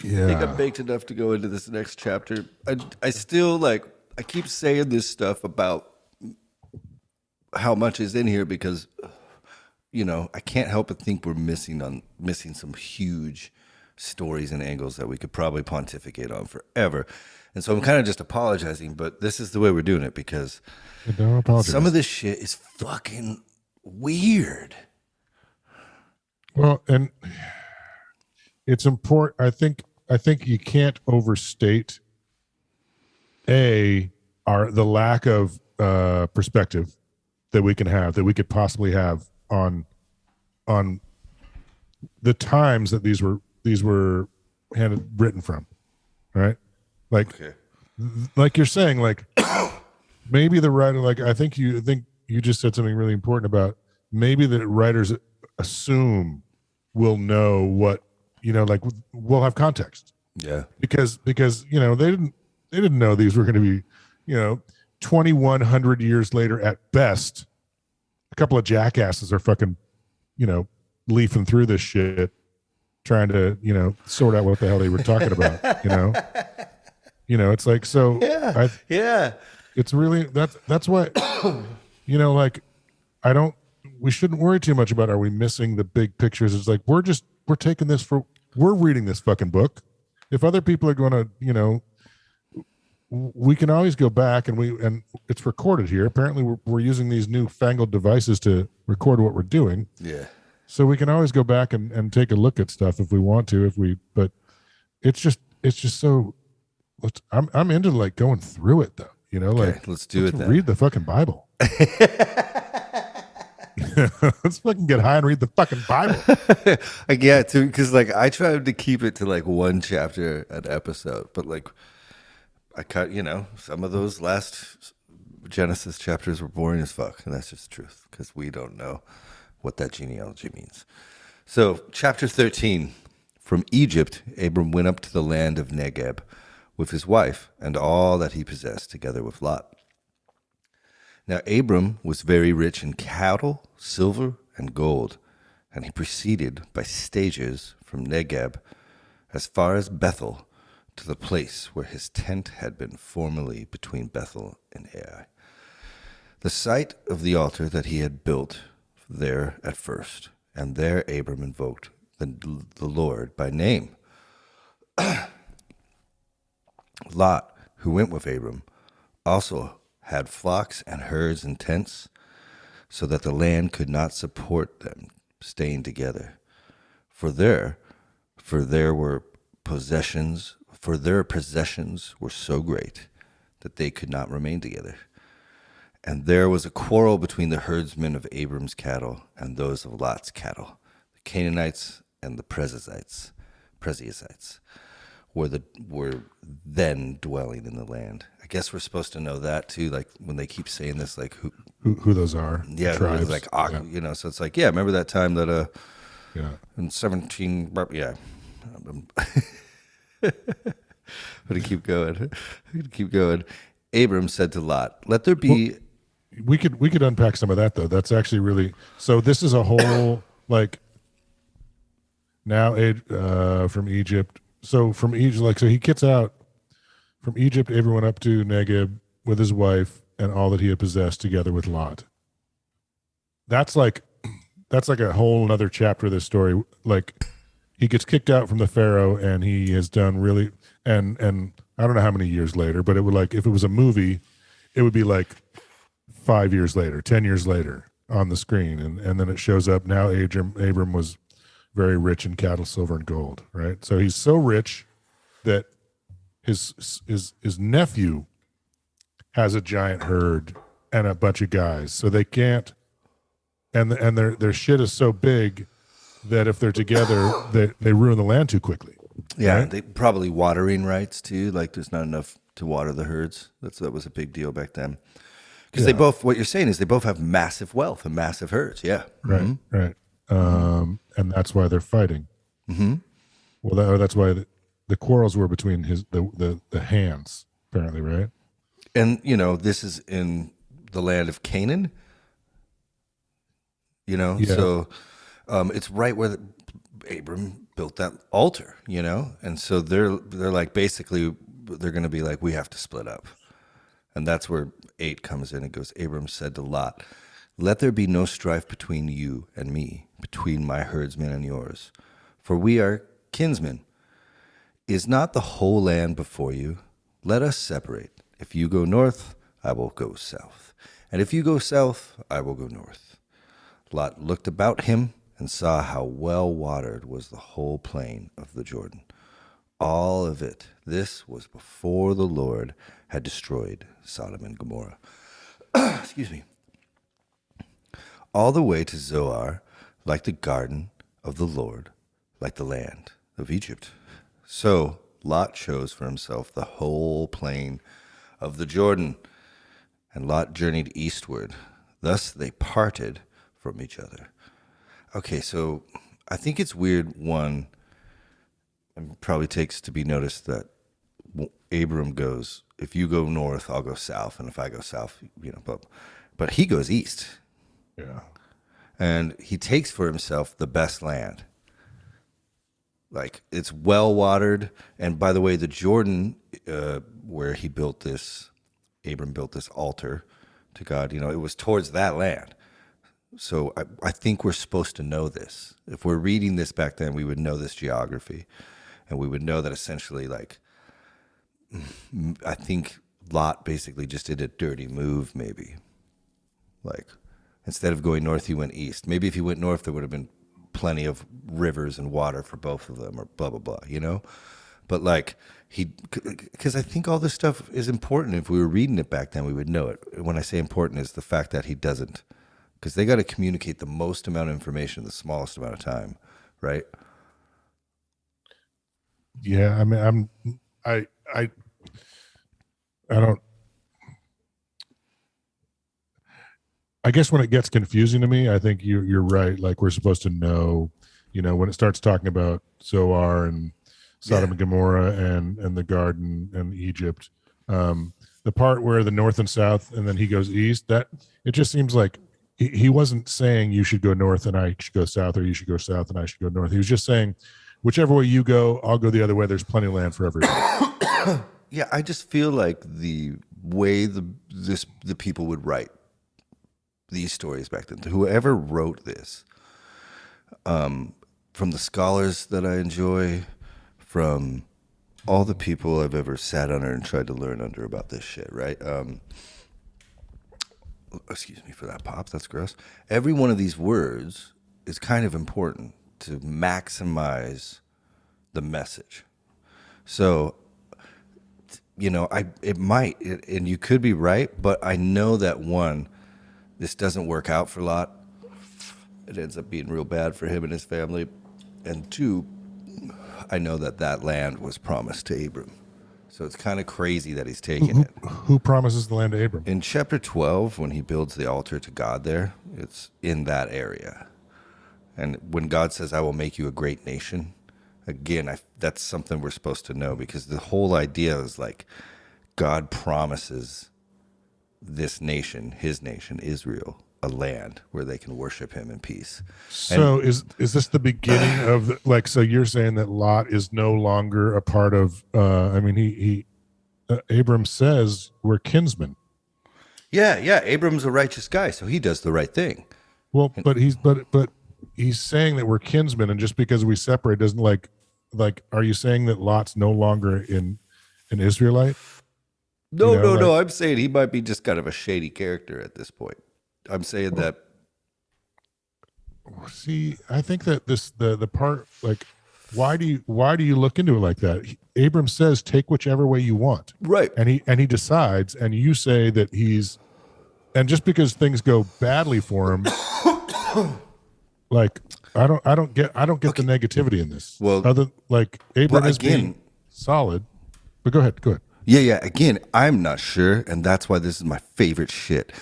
I think I'm baked enough to go into this next chapter. I still like, I keep saying this stuff about how much is in here because, you know, I can't help but think we're missing some huge stories and angles that we could probably pontificate on forever. And so I'm kind of just apologizing, but this is the way we're doing it because don't apologize. Some of this shit is fucking weird. Well, and it's important. I think you can't overstate the lack of perspective that we could possibly have on the times that these were written from, right? Like you're saying, like maybe the writer, like I think you just said something really important about maybe the writers assume we'll know what, you know, like we'll have context. Yeah. Because you know, they didn't know these were going to be, you know, 2,100 years later at best. A couple of jackasses are fucking, you know, leafing through this shit, trying to, you know, sort out what the hell they were talking about, you know? You know, it's like, so yeah. It's really, that's why, you know, like, we shouldn't worry too much about, are we missing the big pictures? It's like, we're reading this fucking book. If other people are going to, you know, we can always go back and it's recorded here. Apparently we're using these newfangled devices to record what we're doing. Yeah. So we can always go back and take a look at stuff if we want to, but it's just so, I'm into like going through it though, you know, Okay, like let's do it then. Read the fucking Bible. Let's fucking get high and read the fucking Bible. Yeah, too, because like I tried to keep it to like one chapter an episode, but like I cut, you know, some of those last Genesis chapters were boring as fuck, and that's just the truth because we don't know what that genealogy means. So, chapter 13, from Egypt, Abram went up to the land of Negeb with his wife and all that he possessed, together with Lot. Now Abram was very rich in cattle, silver, and gold, and he proceeded by stages from Negeb as far as Bethel to the place where his tent had been formerly between Bethel and Ai, the site of the altar that he had built there at first. And there Abram invoked the Lord by name. Lot, who went with Abram, also had flocks and herds and tents, so that the land could not support them staying together. For there were possessions, for their possessions were so great that they could not remain together. And there was a quarrel between the herdsmen of Abram's cattle and those of Lot's cattle. The Canaanites and the Perizzites were then dwelling in the land. I guess we're supposed to know that too. Like when they keep saying this, like who those are? yeah, who was like So it's like, yeah, remember that time that in 17, yeah. I'm gonna keep going. Abram said to Lot, "Let there be." We could unpack some of that though. That's actually really so. This is a whole like now from Egypt. So from Egypt, like so he gets out from Egypt. Everyone up to Negeb with his wife and all that he had possessed, together with Lot. That's like a whole another chapter of this story. Like he gets kicked out from the Pharaoh, and he has done really and I don't know how many years later, but it would like if it was a movie, it would be like 5 years later, 10 years later on the screen. And then it shows up now. Abram was very rich in cattle, silver, and gold, right? So he's so rich that his nephew has a giant herd and a bunch of guys. So they can't, and their shit is so big that if they're together, they ruin the land too quickly. Yeah, right? they probably watering rights too. Like there's not enough to water the herds. That was a big deal back then. Because they both, what you're saying is they both have massive wealth and massive herds. Yeah. Right. Right. And that's why they're fighting. Mm-hmm. Well, that's why the quarrels were between the hands, apparently, right? And, this is in the land of Canaan, so it's right where Abram built that altar, and so they're like, basically, they're going to be like, we have to split up. And that's where 8 comes in. It goes, Abram said to Lot, let there be no strife between you and me, between my herdsmen and yours, for we are kinsmen. Is not the whole land before you? Let us separate. If you go north, I will go south. And if you go south, I will go north. Lot looked about him and saw how well watered was the whole plain of the Jordan. All of it. This was before the Lord had destroyed Sodom and Gomorrah. Excuse me. All the way to Zoar, like the garden of the Lord, like the land of Egypt. So Lot chose for himself the whole plain of the Jordan, and Lot journeyed eastward. Thus they parted from each other. Okay, so I think it's weird, one, and probably takes to be noticed that Abram goes, if you go north, I'll go south, and if I go south, but he goes east. Yeah. And he takes for himself the best land. Like, it's well watered. And by the way, the Jordan, where he built this, Abram built this altar to God, it was towards that land. So I think we're supposed to know this. If we're reading this back then, we would know this geography. And we would know that essentially, like, I think Lot basically just did a dirty move, maybe. Like, instead of going north, he went east. Maybe if he went north, there would have been plenty of rivers and water for both of them, or blah, blah, blah, But, like, because I think all this stuff is important. If we were reading it back then, we would know it. When I say important, is the fact that he doesn't. Because they got to communicate the most amount of information in the smallest amount of time, right? Yeah, I mean, I don't. I guess when it gets confusing to me, I think you're right. Like, we're supposed to know, when it starts talking about Zoar and Sodom and Gomorrah and the garden and Egypt, the part where the north and south, and then he goes east. That it just seems like he wasn't saying you should go north and I should go south, or you should go south and I should go north. He was just saying, whichever way you go, I'll go the other way. There's plenty of land for everybody. Yeah, I just feel like the way the people would write these stories back then, whoever wrote this, from the scholars that I enjoy, from all the people I've ever sat under and tried to learn under about this shit, right? Excuse me for that pop. That's gross. Every one of these words is kind of important to maximize the message. So, it might, and you could be right, but I know that one, this doesn't work out for Lot. It ends up being real bad for him and his family. And two, I know that land was promised to Abram. So it's kind of crazy that he's taking it. Who promises the land to Abram? In chapter 12, when he builds the altar to God there, it's in that area. And when God says, I will make you a great nation, again, that's something we're supposed to know, because the whole idea is like God promises this nation, his nation, Israel, a land where they can worship him in peace. So is this the beginning of so you're saying that Lot is no longer a part of Abram says we're kinsmen. Yeah, Abram's a righteous guy, so he does the right thing. Well, but he's saying that we're kinsmen, and just because we separate doesn't like are you saying that Lot's no longer an Israelite? No. I'm saying he might be just kind of a shady character at this point. I'm saying that. See, I think that the part why do you look into it like that? Abram says take whichever way you want, right? And he decides, and you say that and just because things go badly for him, I don't get the negativity in this. Well, Abram is being solid, but go ahead. Yeah. Again, I'm not sure, and that's why this is my favorite shit.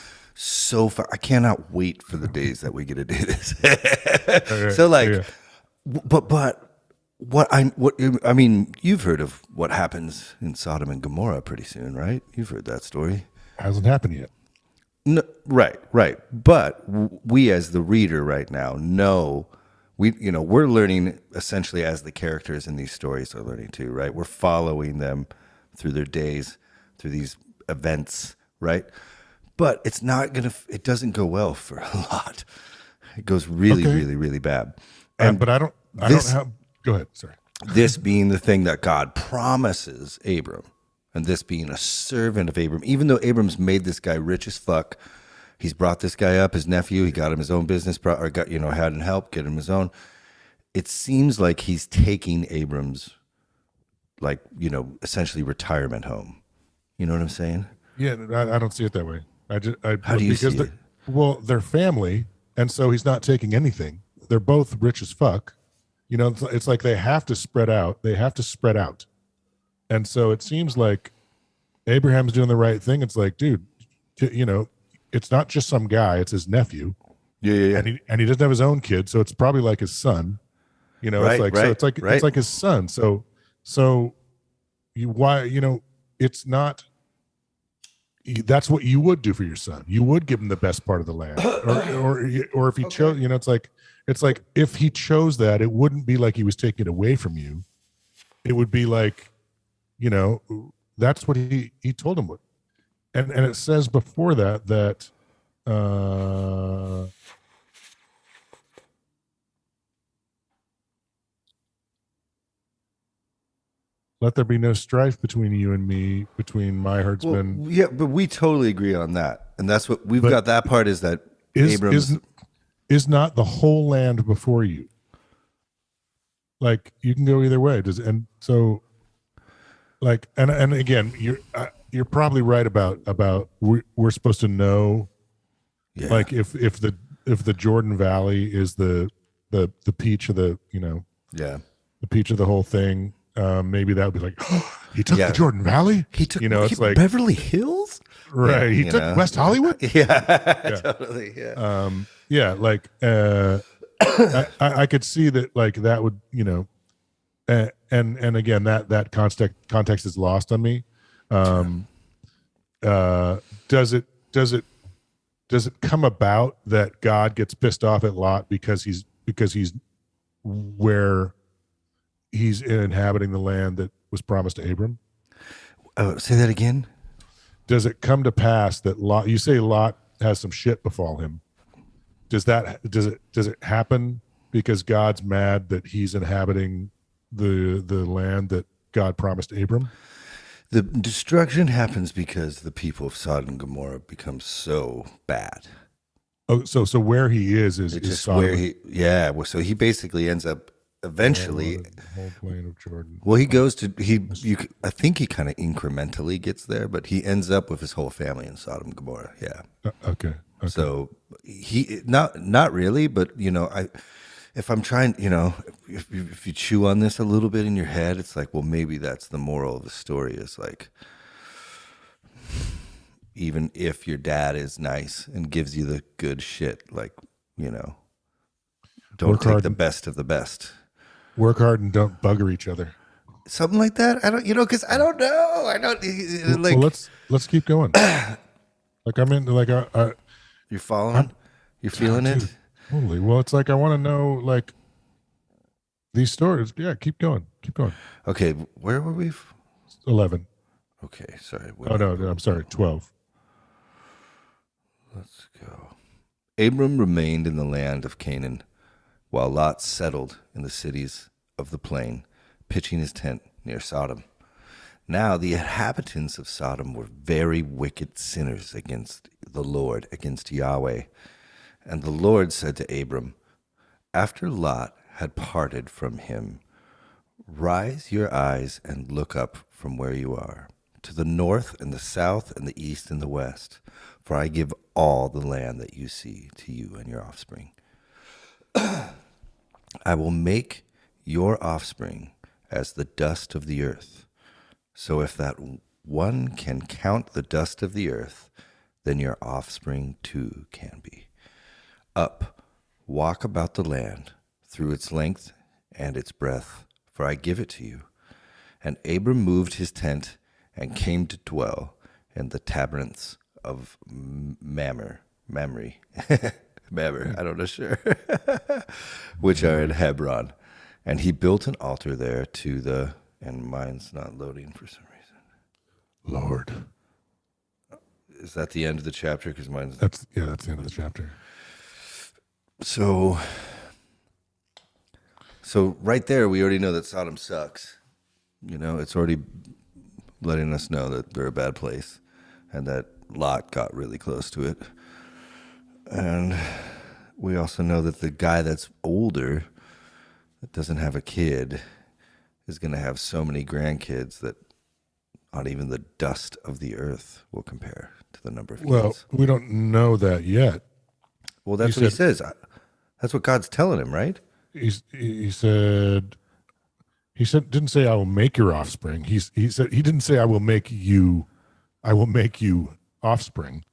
So far, I cannot wait for the days that we get to do this. You've heard of what happens in Sodom and Gomorrah pretty soon, right? You've heard that story. Hasn't happened yet. No, right. But we, as the reader right now, know we're learning essentially as the characters in these stories are learning too, right? We're following them through their days, through these events, right? But it doesn't go well for a lot. It goes really, really, really bad. But go ahead. Sorry. This being the thing that God promises Abram, and this being a servant of Abram, even though Abram's made this guy rich as fuck, he's brought this guy up, his nephew, he got him his own business, or got, had him help get him his own. It seems like he's taking Abram's, essentially retirement home. You know what I'm saying? Yeah, I don't see it that way. How do you see it? Well, they're family, and so he's not taking anything. They're both rich as fuck. It's like they have to spread out. And so it seems like Abraham's doing the right thing. It's like, dude, it's not just some guy; it's his nephew. Yeah. And he doesn't have his own kid, so it's probably like his son. It's like his son. So it's not. That's what you would do for your son. You would give him the best part of the land, or if he chose, it's like if he chose that, it wouldn't be like he was taking it away from you. It would be like, that's what he told him. And it says before that let there be no strife between you and me, between my herdsmen. Well, yeah, but we totally agree on that. And that's what we've got. That part is that Abram's is not the whole land before you. You can go either way. And again, you're probably right about we're supposed to know, if the Jordan Valley is the peach of the the peach of the whole thing. Maybe that would be like, oh, he took the Jordan Valley. He took it's like Beverly Hills, right? He took West Hollywood. Totally. I could see that, that would, and again, that context is lost on me. Does it come about that God gets pissed off at Lot because he's where he's inhabiting the land that was promised to Abram? Say that again. Does it come to pass that Lot? You say Lot has some shit befall him. Does it happen because God's mad that he's inhabiting the land that God promised Abram? The destruction happens because the people of Sodom and Gomorrah become so bad. Oh, so where he is It's just Sodom. where well, so he basically ends up eventually. The whole plain of Jordan. Well, he goes to I think he kind of incrementally gets there, but he ends up with his whole family in Sodom and Gomorrah. Yeah. Okay. So he not really, but if I'm trying, if you chew on this a little bit in your head, it's like, well, maybe that's the moral of the story. Is like, even if your dad is nice and gives you the good shit, like, don't take the best of the best. Work hard and don't bugger each other. Something like that. I don't, because I don't know. I don't like. Well, let's keep going. Like I'm in, like you're following. You're feeling it. Totally. Well, it's like I want to know, like, these stories. Yeah, keep going. Keep going. Okay, where were we? 11. Okay, sorry. Oh no, I'm sorry. 12. Let's go. Abram remained in the land of Canaan, while Lot settled in the cities of the plain, pitching his tent near Sodom. Now the inhabitants of Sodom were very wicked sinners against the Lord, against Yahweh. And the Lord said to Abram, after Lot had parted from him, rise your eyes and look up from where you are, to the north and the south and the east and the west, for I give all the land that you see to you and your offspring. I will make your offspring as the dust of the earth. So if that one can count the dust of the earth, then your offspring too can be. Up, walk about the land through its length and its breadth, for I give it to you. And Abram moved his tent and came to dwell in the tabernates of Mamre, I don't know, sure, which are in Hebron. And he built an altar there to the, and mine's not loading for some reason. Lord. Is that the end of the chapter? Because mine's... That's the end of the chapter. So right there, we already know that Sodom sucks. It's already letting us know that they're a bad place and that Lot got really close to it. And we also know that the guy that's older, that doesn't have a kid, is going to have so many grandkids that not even the dust of the earth will compare to the number of kids. Well, we don't know that yet. Well, that's what he says. That's what God's telling him, right? He said, didn't say I will make your offspring. He said, he didn't say I will make you offspring.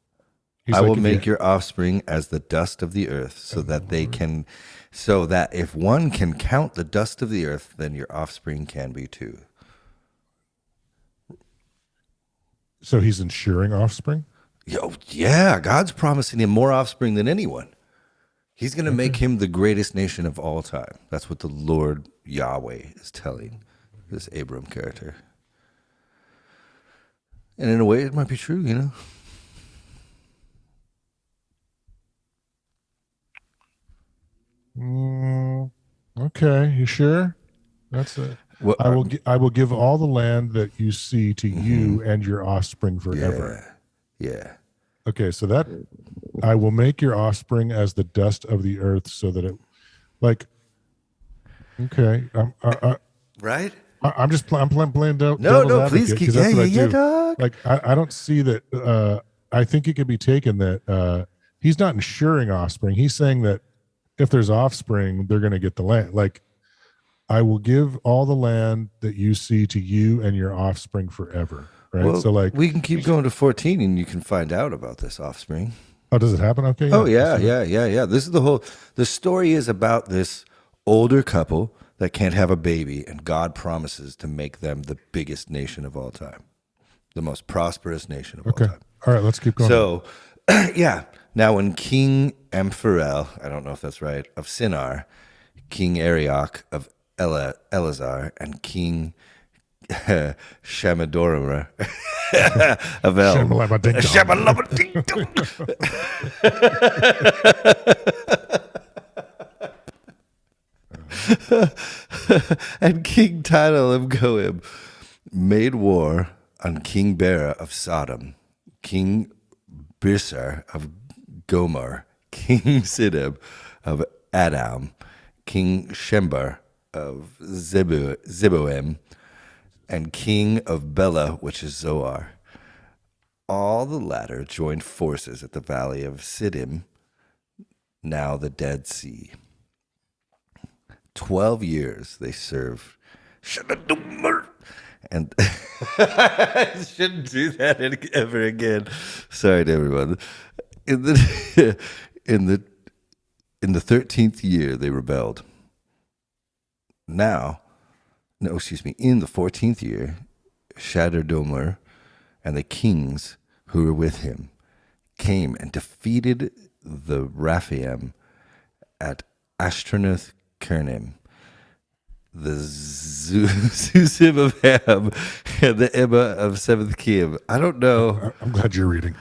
I will make your offspring as the dust of the earth, so that if one can count the dust of the earth, then your offspring can be too. So he's ensuring offspring? Yeah, God's promising him more offspring than anyone. He's going to make him the greatest nation of all time. That's what the Lord Yahweh is telling this Abram character. And in a way, it might be true, Okay, you sure? That's it. Well, I will give all the land that you see to you and your offspring forever. Yeah. Okay, so that I will make your offspring as the dust of the earth, so that it, like, okay, right? I'm just playing devil's advocate, please keep, that's what I do. Dog. Like, I don't see that. I think it could be taken that he's not ensuring offspring. He's saying that if there's offspring, they're going to get the land. Like, I will give all the land that you see to you and your offspring forever. Right. Well, so, like, we can keep going to 14 and you can find out about this offspring. Oh, does it happen? Okay. Yeah. This is the story is about this older couple that can't have a baby, and God promises to make them the biggest nation of all time, the most prosperous nation of all time. All right, let's keep going. So, now when King Amphirel, I don't know if that's right, of Sinar, King Arioch of Elazar, and King Shamadorah of El. And King Tidal of Goim made war on King Bera of Sodom, King Birsar of Gomer, King Sidib of Adam, King Shembar of Zeboim, and King of Bela, which is Zoar. All the latter joined forces at the valley of Siddim, now the Dead Sea. 12 years they served. And I shouldn't do that ever again. Sorry to everyone. In the in the 13th year they rebelled. In the 14th year, Shadderdomer and the kings who were with him came and defeated the Raphaim at Ashtoreth Kernim, the Zuzim of Ham, and the Emma of Seventh Kim. I don't know. I'm glad you're reading.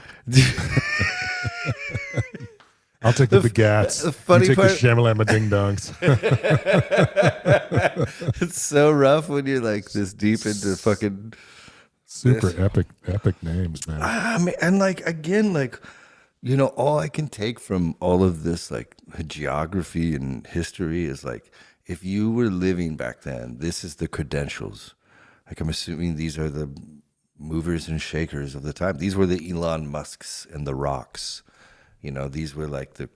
I'll take the Begats. The funny you take part, the Shamalama Ding Dongs. it's so rough when you're like this deep into fucking super epic names, man. I mean, and like again, like all I can take from all of this like geography and history is like if you were living back then, this is the credentials. Like I'm assuming these are the movers and shakers of the time. These were the Elon Musks and the Rocks. These were like the,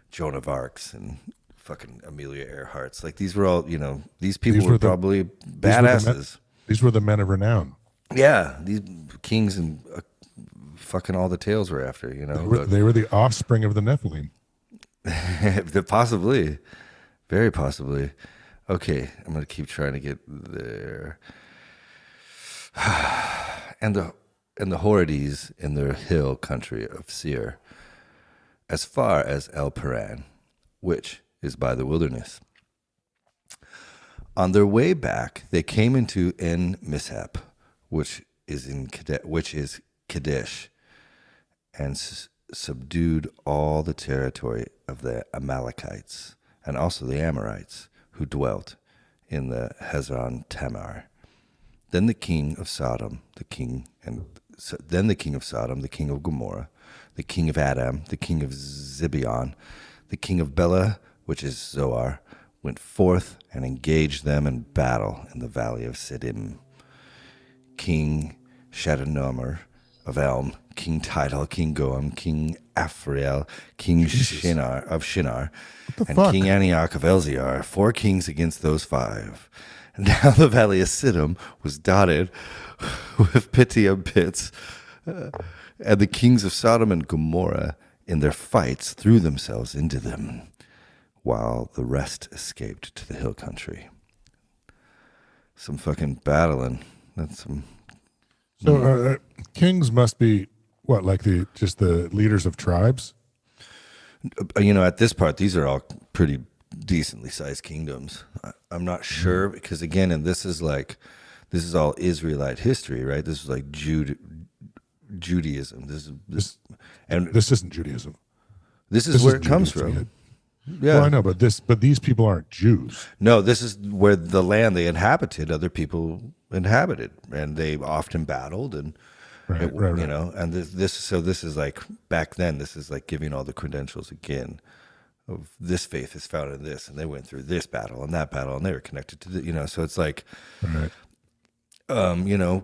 Joan of Arcs and fucking Amelia Earhart's. Like these were all, these people were probably badasses. These were the men of renown. Yeah, these kings and fucking all the tales were after, They were the offspring of the Nephilim. Possibly. Very possibly. Okay, I'm going to keep trying to get there. And the Horides in the hill country of Seir, as far as El Paran, which is by the wilderness. On their way back, they came into En Mishap, which is Kadesh, and subdued all the territory of the Amalekites and also the Amorites who dwelt in the Hezron Tamar. Then the king of Sodom, the king of Gomorrah, the king of Adam, the king of Zibeon, the king of Bela, which is Zoar, went forth and engaged them in battle in the valley of Siddim. King Shadanomer of Elm, King Tidal, King Goam, King Afriel, King Shinar, and fuck? King Antioch of Elziar, 4 kings against those 5. And now the valley of Siddim was dotted with Pitium pits, and the kings of Sodom and Gomorrah in their fights threw themselves into them, while the rest escaped to the hill country. Some fucking battling. That's some. So kings must be what, like the leaders of tribes? At this part, these are all pretty decently sized kingdoms. I'm not sure because again, and this is all Israelite history, right? This is like Judaism. This isn't Judaism. This is where it comes from. Yeah, well, I know, but these people aren't Jews. No, this is where the land they inhabited, other people inhabited, and they often battled, and right. And this is like back then. This is like giving all the credentials again of this faith is found in this, and they went through this battle and that battle, and they were connected to the, so it's like, right.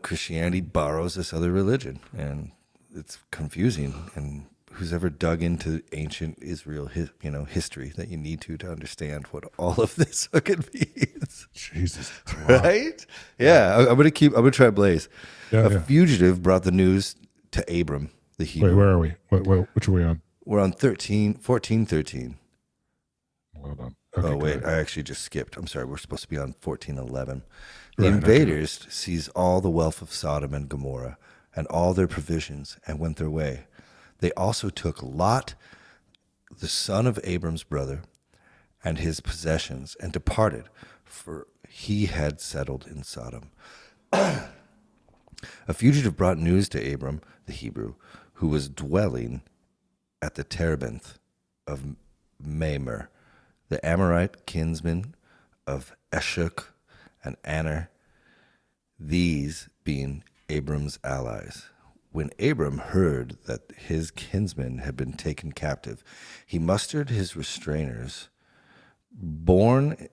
Christianity borrows this other religion, and it's confusing. And who's ever dug into ancient Israel, history that you need to understand what all of this fucking means. Jesus, right? Yeah, I'm gonna try Blaze. Yeah, a fugitive brought the news to Abram, the Hebrew. Wait, where are we? Which are we on? We're on 14:13. Well done. Okay, wait, I actually just skipped. I'm sorry. We're supposed to be on 14:11. The invaders seized all the wealth of Sodom and Gomorrah and all their provisions and went their way. They also took Lot, the son of Abram's brother, and his possessions and departed, for he had settled in Sodom. A fugitive brought news to Abram, the Hebrew, who was dwelling at the terebinth of Mamre, the Amorite kinsman of Eshuk and Aner, these being Abram's allies. When Abram heard that his kinsmen had been taken captive, he mustered his restrainers, born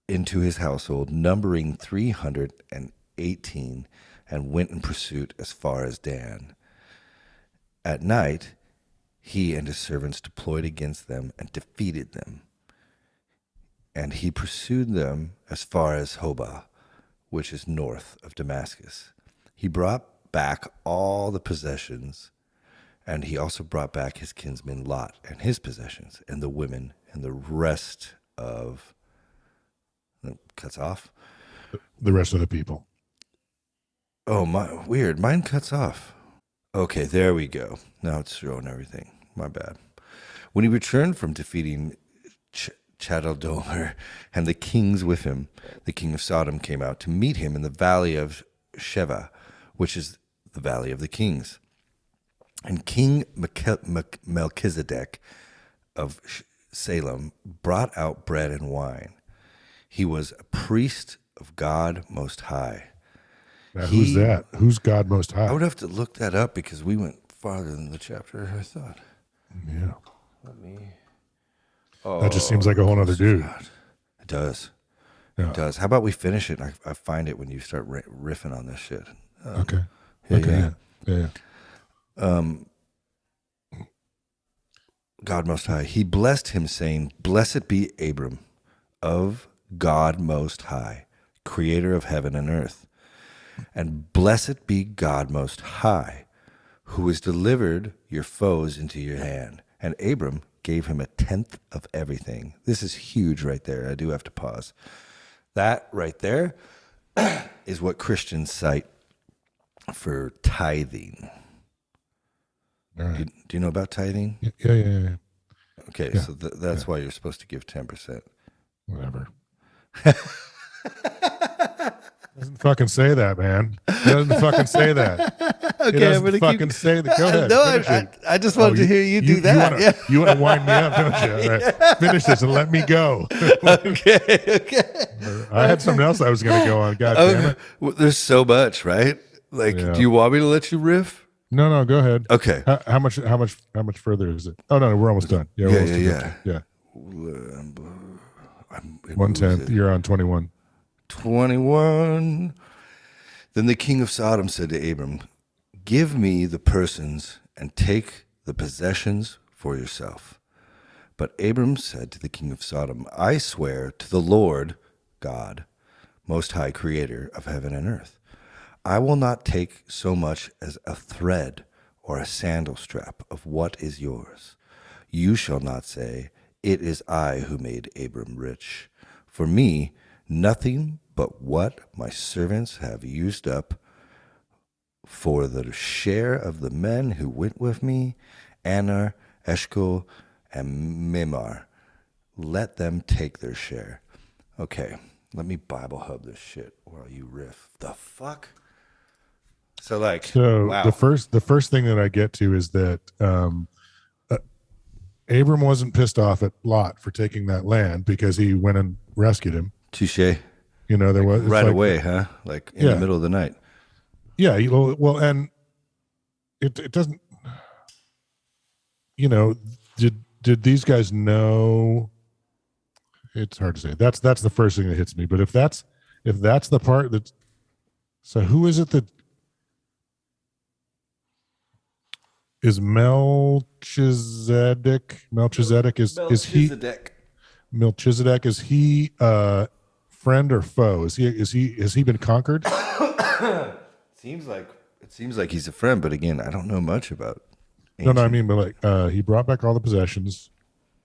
into his household, numbering 318, and went in pursuit as far as Dan. At night, he and his servants deployed against them and defeated them. And he pursued them as far as Hobah, which is north of Damascus. He brought back all the possessions, and he also brought back his kinsman Lot and his possessions, and the women, and the rest of... Cuts off? The rest of the people. Oh, weird. Mine cuts off. Okay, there we go. Now it's showing everything. My bad. When he returned from defeating Chedorlaomer and the kings with him, the king of Sodom came out to meet him in the valley of Sheva, which is the valley of the kings. And King Melchizedek of Salem brought out bread and wine. He was a priest of God Most High. Now, who's that? Who's God Most High? I would have to look that up because we went farther than the chapter I thought. Yeah. Let me... that just seems like a whole other dude. God. It does. Yeah. It does. How about we finish it and I find it when you start riffing on this shit? Okay. Yeah. God Most High. He blessed him, saying, "Blessed be Abram of God Most High, creator of heaven and earth. And blessed be God Most High, who has delivered your foes into your hand." And Abram gave him 1/10 of everything. This is huge right there. I do have to pause. That right there is what Christians cite for tithing. All right. Do you know about tithing? Yeah. Okay, Yeah. so that's why you're supposed to give 10%. Whatever. Doesn't fucking say that, man. It doesn't fucking say that. Okay, it doesn't fucking say that. Go ahead. No, finish it. I just wanted to hear you do that. You want to wind me up, don't you? All right. Finish this and let me go. Okay. I had something else I was going to go on. God damn it. Well, there's so much, right? Like, Yeah. do you want me to let you riff? No, go ahead. Okay. How much further is it? Oh no, we're almost done. Yeah, we're almost done. Yeah. 110. You're on 21. 21. Then the king of Sodom said to Abram, "Give me the persons and take the possessions for yourself." But Abram said to the king of Sodom, "I swear to the Lord God, Most High, creator of heaven and earth, I will not take so much as a thread or a sandal strap of what is yours. You shall not say, 'It is I who made Abram rich.' For me, nothing but what my servants have used up for the share of the men who went with me, Aner, Eshcol, and Mimar. Let them take their share." Okay, let me Bible hub this shit while you riff. The fuck? So wow. the first thing that I get to is that Abram wasn't pissed off at Lot for taking that land because he went and rescued him. Touche. You know, there was right away, huh? Like in the middle of the night. Yeah. Well, and it doesn't. You know, did these guys know? It's hard to say. That's the first thing that hits me. But if that's the part that, so who is it that is Melchizedek? Melchizedek is he? Melchizedek, is he friend or foe? Has he been conquered? Seems like he's a friend, but again, I don't know much about. No, I mean, but like he brought back all the possessions.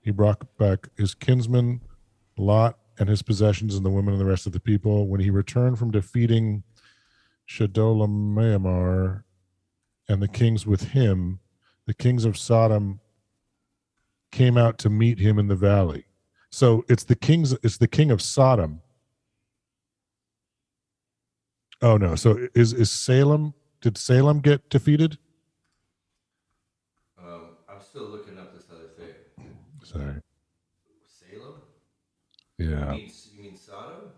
He brought back his kinsman Lot and his possessions and the women and the rest of the people. When he returned from defeating Chedorlaomer and the kings with him, the kings of Sodom came out to meet him in the valley. So it's the king of Sodom. Oh no. So is Salem, did Salem get defeated? I'm still looking up this other thing. Sorry. Salem? Yeah. You mean Sodom?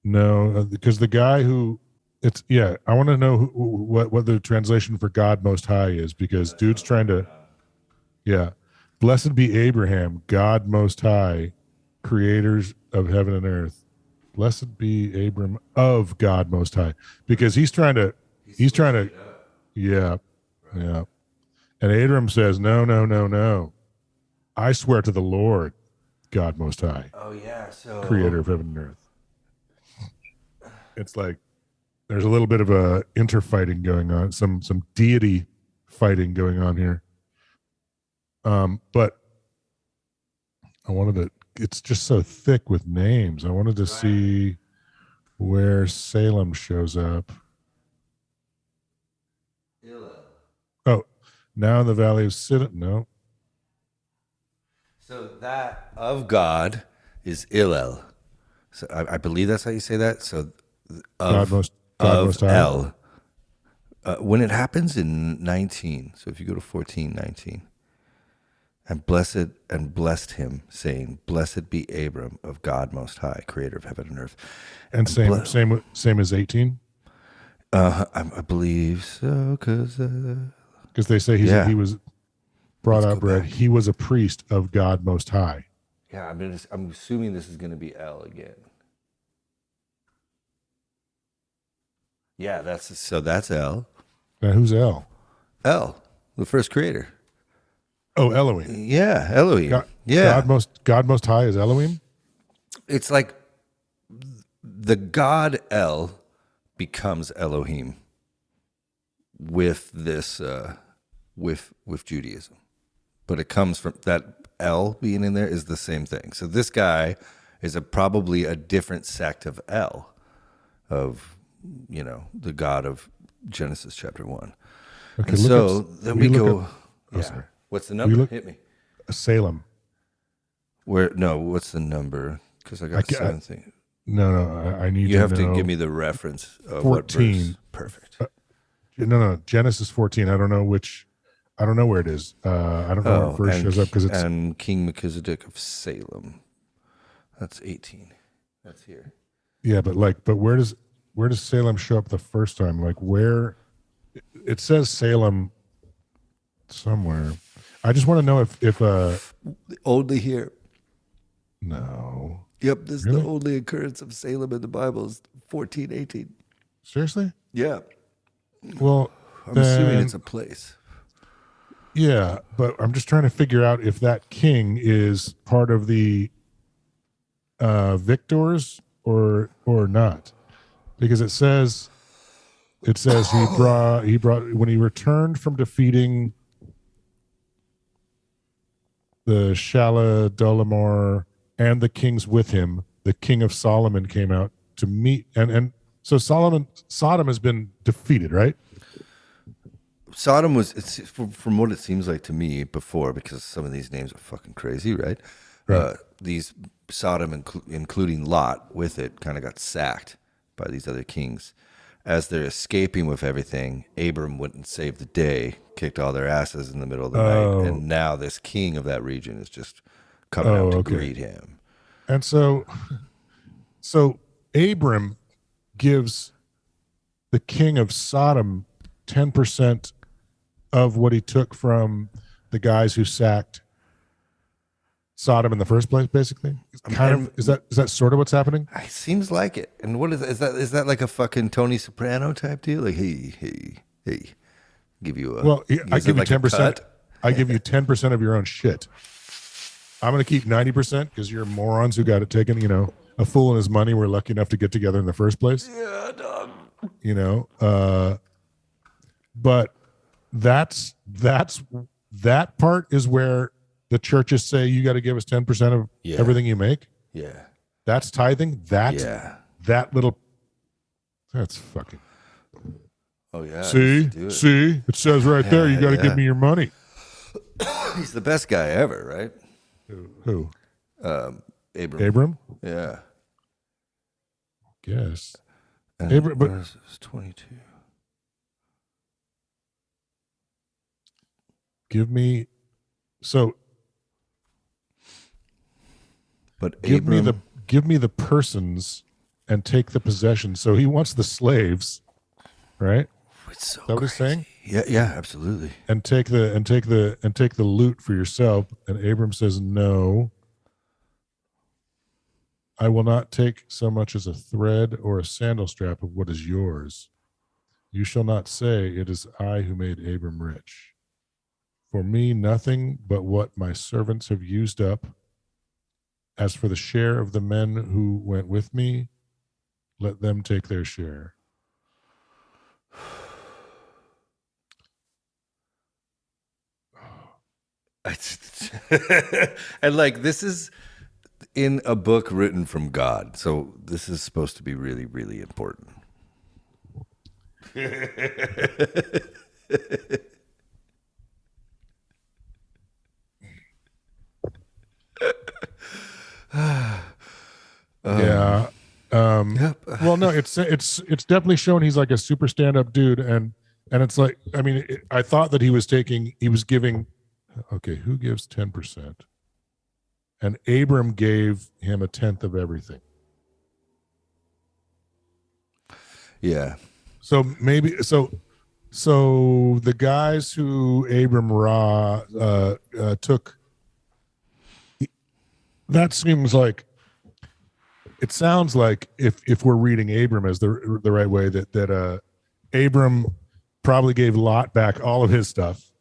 No, because the guy who It's yeah. I want to know what the translation for God Most High is because dude's trying to yeah. Blessed be Abraham, God Most High, creators of heaven and earth. Blessed be Abram of God Most High because he's trying to yeah yeah. And Abram says no no no no. I swear to the Lord, God Most High, Oh yeah. creator of heaven and earth. It's like there's a little bit of a interfighting going on, some deity fighting going on here. But I wanted to. It's just so thick with names. I wanted to see where Salem shows up. Oh, now in the Valley of Sidon. No, So that of God is Illel. So I believe that's how you say that. So God of most God of most high. El. When it happens in 19, so if you go to 14:19, and blessed him, saying, "Blessed be Abram of God Most High, Creator of heaven and earth." And same as 18 I believe so, because because they say yeah. he was brought Let's up go bred. back. He was a priest of God Most High. Yeah, I'm assuming this is going to be L again. Yeah, that's L. Now who's El? L, the first creator. Oh, Elohim. Yeah, Elohim. God, Yeah, God most high is Elohim. it's like the God El becomes Elohim with this with Judaism, but it comes from that El being in there is the same thing. So this guy is probably a different sect of El, of the God of Genesis chapter 1. Okay, And so then we go. Yeah. sorry. What's the number? Hit me. Salem. What's the number? Because I got seven things. No, I need You to have know. to give me the reference of 14. what verse. Perfect. No, Genesis 14. I don't know where it is. I don't know what verse shows up because it's and King Melchizedek of Salem. That's 18. That's here. yeah, but where does Salem show up the first time? Like where it says Salem somewhere. I just want to know if Only here. no. Yep, this Really? is the only occurrence of Salem in the Bible is 14:18. Seriously? Yeah. Well, I'm assuming it's a place. yeah, but I'm just trying to figure out if that king is part of the victors or not, because it says he brought when he returned from defeating the Shaladolamor and the kings with him, the king of Solomon came out to meet and so Sodom has been defeated, right? Sodom was, from what it seems like to me before, because some of these names are fucking crazy, right? Right. These Sodom, including Lot with it, kind of got sacked by these other kings. As they're escaping with everything, Abram went and saved the day, kicked all their asses in the middle of the night, and now this king of that region is just coming out to greet him. And so Abram gives the king of Sodom 10% of what he took from the guys who sacked Sodom in the first place, basically. Is that sort of what's happening? It seems like it. And what is that? Is that like a fucking Tony Soprano type deal? Like, hey, give you a I give you like 10%. I give you 10% of your own shit. I'm going to keep 90% because you're morons who got it taken. A fool and his money were lucky enough to get together in the first place. Yeah, dog. But that part is where the churches say you got to give us 10% of everything you make. Yeah. That's tithing. That little. That's fucking. Oh yeah. See, it says right there. You got to give me your money. He's the best guy ever, right? Who? Abram. Yeah. Guess. And Abram, but it's 22. Give me. So. But give me the persons and take the possession. So he wants the slaves. right? It's so Is that what he's saying? Yeah, yeah, absolutely. And take the loot for yourself. And Abram says, no, I will not take so much as a thread or a sandal strap of what is yours. You shall not say, it is I who made Abram rich. For me, nothing but what my servants have used up. As for the share of the men who went with me, let them take their share. And like this is in a book written from God, so this is supposed to be really, really important. Yeah. Yep. Well, no, it's definitely shown he's like a super stand up dude, and it's like, I mean, I thought that he was giving. Okay, who gives 10%? And Abram gave him a tenth of everything. Yeah. So maybe the guys who Abram took, that seems like, it sounds like if we're reading Abram as the right way, that Abram probably gave Lot back all of his stuff,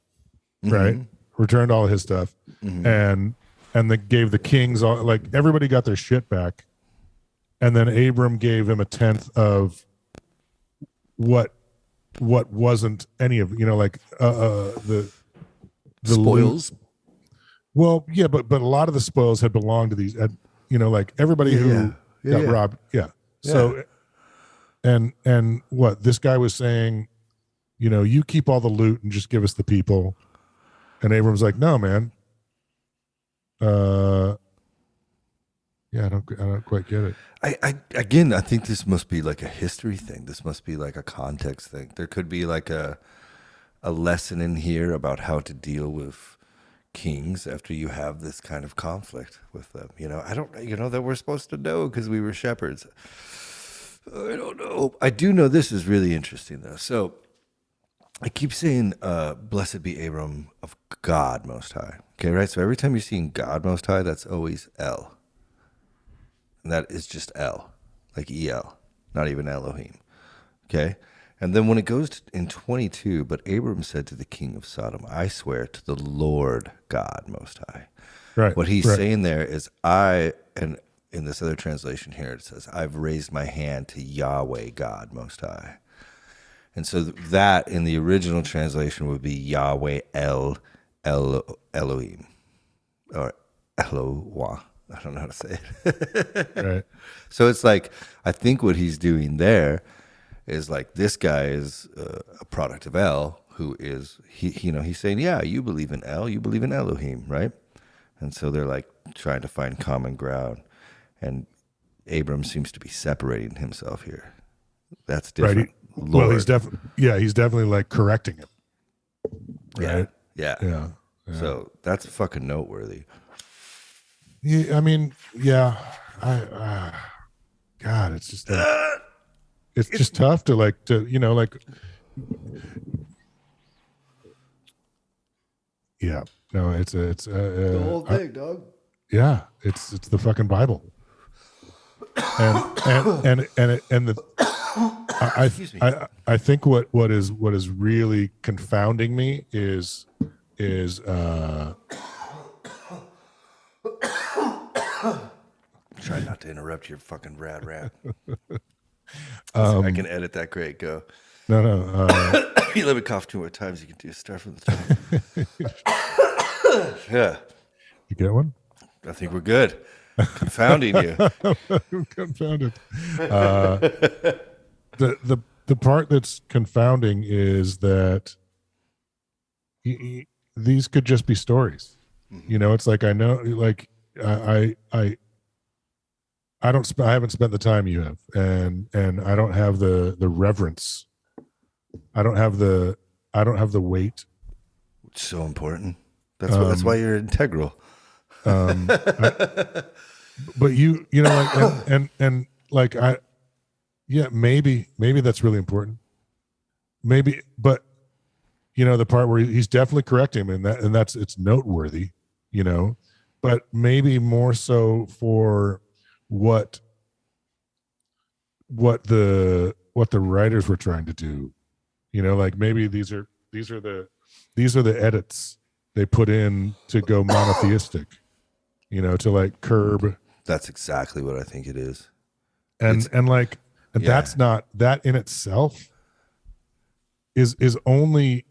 right? Returned all of his stuff, and they gave the kings all, like everybody got their shit back, and then Abram gave him a tenth of what wasn't any of, like the spoils. Well, yeah, but a lot of the spoils had belonged to these, like everybody who got robbed. Yeah. So, and what this guy was saying, you keep all the loot and just give us the people. And Abram's like, no, man. Yeah, I don't quite get it. Again, I think this must be like a history thing. This must be like a context thing. There could be like a lesson in here about how to deal with kings after you have this kind of conflict with them. I don't, that we're supposed to know because we were shepherds. I don't know. I do know this is really interesting though. So I keep saying, blessed be Abram of God Most High. Okay, right? So every time you're seeing God Most High, that's always El. And that is just El, like El, not even Elohim. Okay? And then when it goes to, in 22, but Abram said to the king of Sodom, I swear to the Lord God Most High. Right. What he's saying there is and in this other translation here, it says, I've raised my hand to Yahweh God Most High. And so that in the original translation would be Yahweh Elohim, or Eloah. I don't know how to say it. Right. So it's like, I think what he's doing there is like, this guy is a product of El, who is, he's saying, yeah, you believe in El, you believe in Elohim, right? And so they're like trying to find common ground. And Abram seems to be separating himself here. That's different. Right. Well, he's definitely like correcting him. Right? Yeah. So that's fucking noteworthy. Yeah, I mean, yeah, God, it's just like, it's just tough to like, yeah, no, it's The whole thing, dog. Yeah, it's the fucking Bible, and the I think what is really confounding me is Try not to interrupt your fucking rad rap. I can edit that. Great, go. No. You let me cough 2 more times. You can do start from the top. Yeah. You get one? I think we're good. Confounding you. Confounded. The part that's confounding is that these could just be stories. Mm-hmm. It's like, I know, like I haven't spent the time you have, and I don't have the reverence. I don't have the weight. It's so important. That's why you're integral. But like, and like maybe that's really important. maybe, but the part where he's definitely correcting him, and that's it's noteworthy, but maybe more so for what the writers were trying to do, like maybe these are the edits they put in to go monotheistic, to like curb. That's exactly what I think it is. And that's not, that in itself is only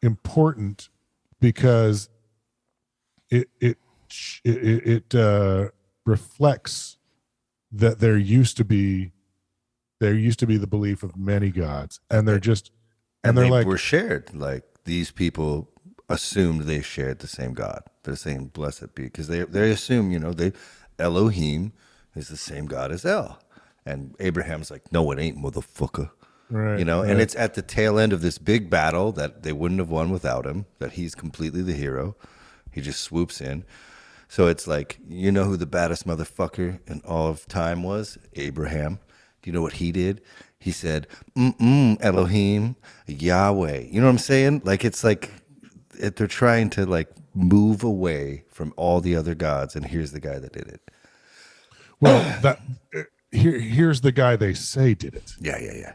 important because it reflects that there used to be the belief of many gods, and they're just and they're they like were shared. Like these people assumed they shared the same God. They're saying blessed be, because they assume they Elohim is the same God as El, and Abraham's like, no, it ain't, motherfucker. right, And it's at the tail end of this big battle that they wouldn't have won without him, that he's completely the hero. He just swoops in. So it's like, who the baddest motherfucker in all of time was? Abraham. Do you know what he did? He said, Elohim, Yahweh. You know what I'm saying? Like, it's like they're trying to like move away from all the other gods, and here's the guy that did it. Well, here's the guy they say did it. Yeah.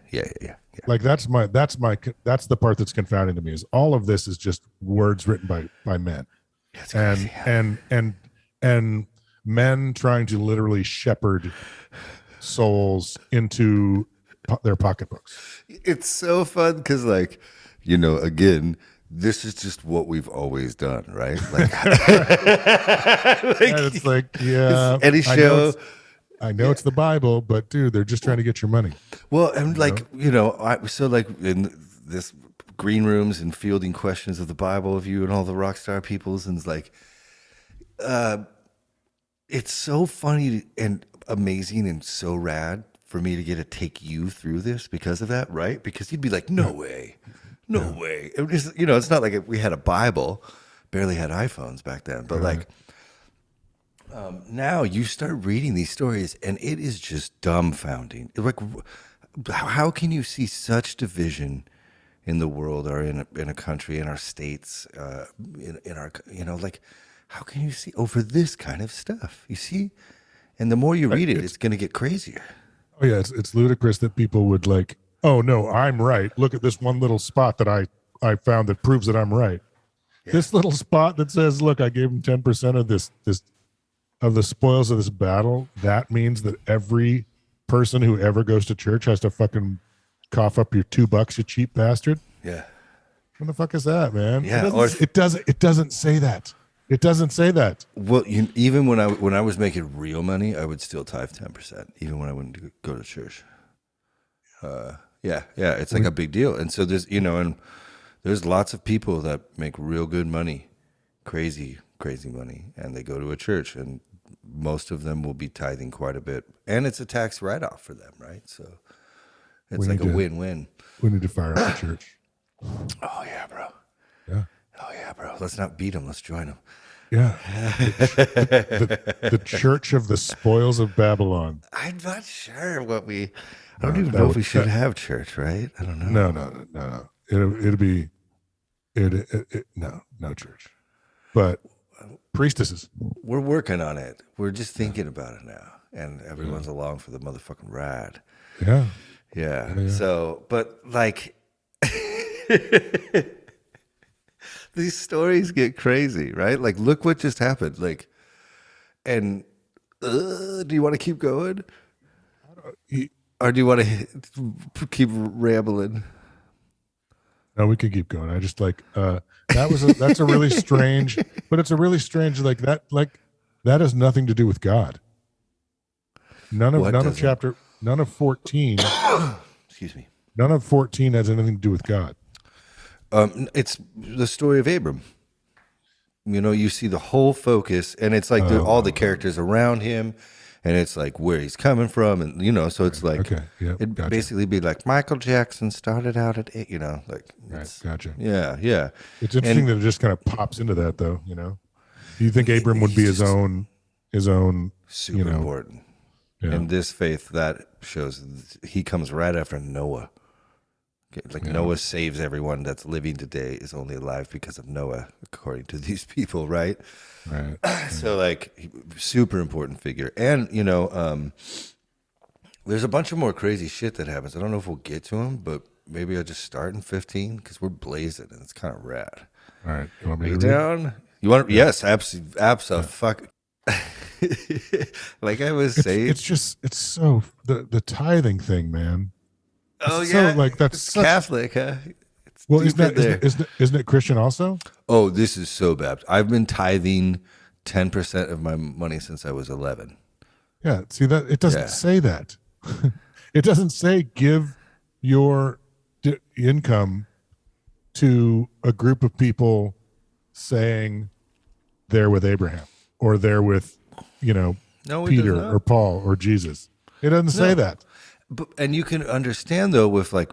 Like that's the part that's confounding to me, is all of this is just words written by men. That's crazy. And men trying to literally shepherd souls into their pocketbooks. It's so fun because, like, again, this is just what we've always done, right? Like, And it's like, yeah, any show. I know it's the Bible, but dude, they're just trying to get your money. Well, and so like in this green rooms and fielding questions of the Bible of you and all the rock star peoples, and it's like, it's so funny and amazing and so rad for me to get to take you through this because of that, right? Because you'd be like, no way. It was, it's not like we had a Bible, barely had iPhones back then, but like, now you start reading these stories and it is just dumbfounding. Like, how can you see such division in the world, or in a country, in our states, in our, like, how can you see over this kind of stuff? You see? And the more you read it, it's going to get crazier. Oh yeah, it's ludicrous that people would like, oh no, I'm right. Look at this one little spot that I found that proves that I'm right. Yeah. This little spot that says, look, I gave him 10% of this of the spoils of this battle. That means that every person who ever goes to church has to fucking cough up your $2, you cheap bastard. Yeah. What the fuck is that, man? Yeah. It doesn't say that. It doesn't say that. Well, even when I was making real money, I would still tithe 10%, even when I wouldn't go to church. Yeah, it's like a big deal. And so there's, and there's lots of people that make real good money, crazy money, and they go to a church, and most of them will be tithing quite a bit, and it's a tax write-off for them, right? So it's like a win-win. We need to fire up the church. Oh yeah, bro. Yeah. Oh yeah, bro. Let's not beat them. Let's join them. Yeah. The church of the spoils of Babylon. I'm not sure what I don't even know if we should have church, right? I don't know. No. It'll be no church, but priestesses. We're working on it. We're just thinking about it now, and everyone's along for the motherfucking ride. Yeah. So, but like, these stories get crazy, right? Like, look what just happened. Like, and do you want to keep going, or do you want to keep rambling? No, we could keep going. I just like that's a really strange, but it's a really strange that has nothing to do with God. None of 14. Excuse me. None of 14 has anything to do with God. It's the story of Abram. You see the whole focus, and it's like all the characters around him, and it's like where he's coming from, and so it's like it'd basically be like Michael Jackson started out at 8, like gotcha. Yeah. It's interesting that it just kind of pops into that, though. Do you think Abram would be his own super important? Yeah. In this faith, that shows he comes right after Noah. Like Noah saves everyone that's living today is only alive because of Noah, according to these people, right? Right. So like super important figure. And there's a bunch of more crazy shit that happens. I don't know if we'll get to them, but maybe I'll just start in 15 because we're blazing and it's kind of rad. All right. You want me Are to you read? down? You want? Yes, absolutely. Fuck. Like I was saying, It's so the tithing thing, man. oh So, yeah, like, that's it's such, Catholic, huh? It's well, deep in there. isn't it Christian also? Oh, this is so bad. I've been tithing 10% of my money since I was 11. Yeah. See that it doesn't Yeah. say that. It doesn't say give your income to a group of people saying they're with Abraham or they're with, No, it does Peter not. or Paul or Jesus. It doesn't say that. But, and you can understand though with like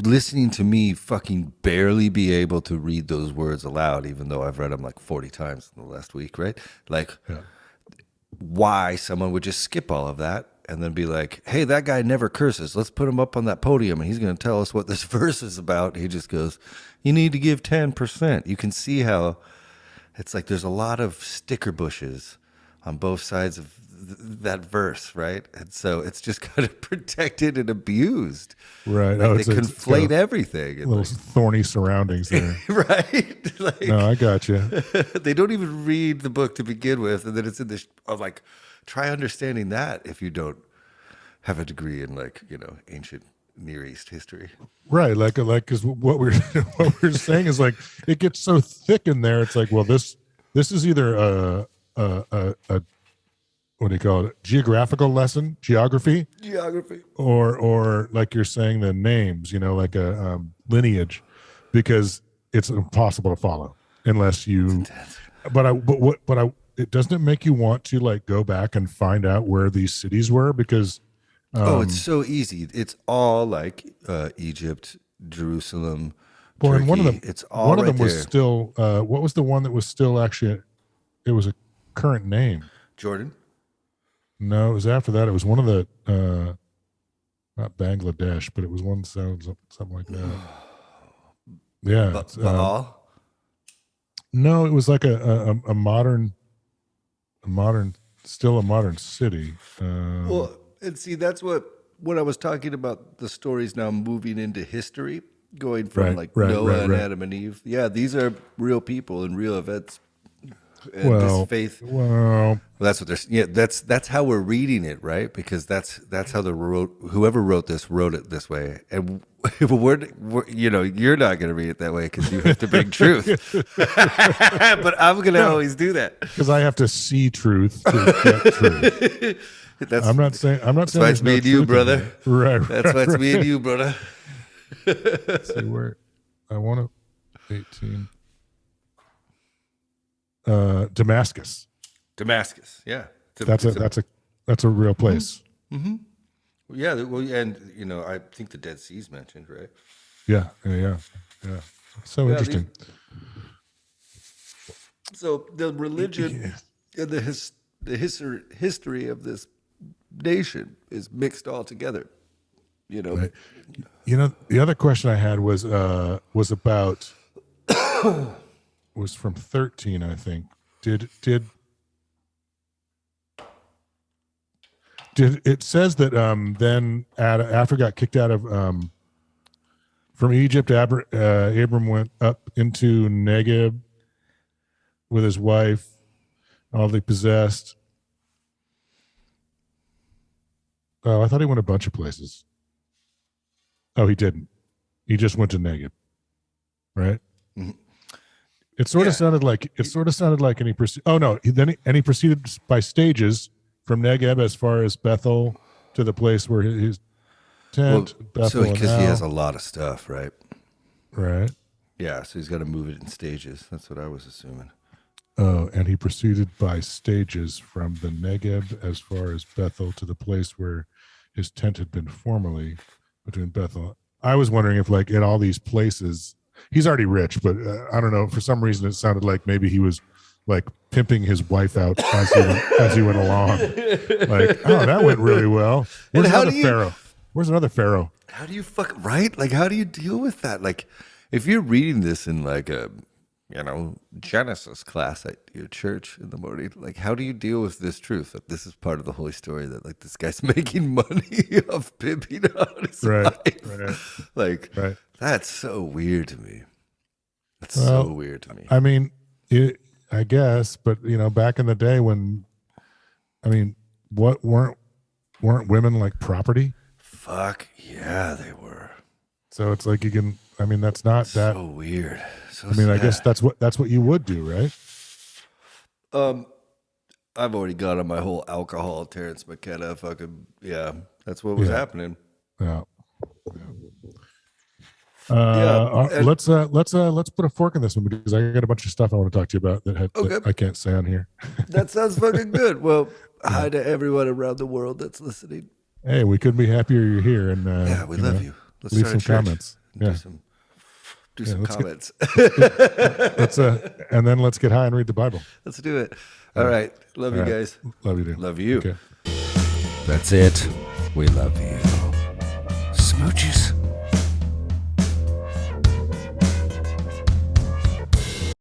listening to me fucking barely be able to read those words aloud, even though I've read them like 40 times in the last week, right? Like why someone would just skip all of that and then be like, hey, that guy never curses. Let's put him up on that podium and he's going to tell us what this verse is about. He just goes, you need to give 10%. You can see how it's like there's a lot of sticker bushes on both sides of that verse, right? And so it's just kind of protected and abused. Right. Like they conflate everything. And Little thorny surroundings there. right? Like, No, I got you. they don't even read the book to begin with, and then it's in this of like, try understanding that if you don't have a degree in like ancient Near East history. Right. Like, because what we're saying is like it gets so thick in there. It's like, well, this is either a what do you call it? Geographical lesson, geography, or like you're saying the names, like a lineage, because it's impossible to follow unless you. But it doesn't make you want to like go back and find out where these cities were because. It's so easy. It's all like Egypt, Jerusalem, Well, Turkey. and one of them, it's all one of right them was there. still. What was the one that was still actually? It was a current name. Jordan. No, it was after that. It was one of the, not Bangladesh, but it was one sounds something like that. Yeah. Baal. No, it was like a modern, still a modern city. Well, and see, that's what when I was talking about the stories now moving into history, going from Noah and Adam and Eve. Yeah, these are real people and real events. And this faith. Well, that's what they're. Yeah, that's how we're reading it, right? Because that's how whoever wrote it this way, and we're you're not going to read it that way because you have to bring truth. But I'm going to always do that because I have to see truth to get truth. I'm not saying. That's why it's me and you, brother. Right. That's why it's me and you, brother. Let's see where I want to 18. Damascus. Yeah. That's a real place. Mm-hmm. Yeah, well, and I think the Dead Sea's mentioned, right? Yeah. So interesting. So the religion and the history of this nation is mixed all together. Right. The other question I had was about was from 13, I think. Did it says that then after got kicked out of from Egypt, Abram went up into Negev with his wife, all they possessed. Oh, I thought he went a bunch of places. Oh, he didn't. He just went to Negev, right? Mm-hmm. It sort of sounded like he proceeded. Oh no! He proceeded by stages from Negev as far as Bethel to the place where his tent. Bethel, so because he has a lot of stuff, right? Right. Yeah, so he's got to move it in stages. That's what I was assuming. Oh, and he proceeded by stages from the Negev as far as Bethel to the place where his tent had been formerly between Bethel. I was wondering if, like, in all these places. He's already rich, but I don't know. For some reason, it sounded like maybe he was like pimping his wife out as he went along. Like, oh, that went really well. Where's another pharaoh? Where's another pharaoh? How do you right? Like, how do you deal with that? Like, if you're reading this in like a, Genesis class at your church in the morning, like, how do you deal with this truth that this is part of the Holy Story, that like this guy's making money off pimping out his wife? Like, that's so weird to me. That's so weird to me. I mean, I guess, but back in the day when, what weren't women like property? Fuck yeah, they were. So it's like that's not that so weird. So I guess that's what you would do, right? I've already got on my whole alcohol, Terrence McKenna, that's what was happening. Yeah. Let's put a fork in this one because I got a bunch of stuff I want to talk to you about that I can't say on here. That sounds fucking good. Well, hi to everyone around the world that's listening. Hey, we couldn't be happier you're here, and we love you. Let's leave some comments. Do some comments. And then let's get high and read the Bible. Let's do it. All right. Love you guys. Love you, dude. Love you. Okay. That's it. We love you. Smooches.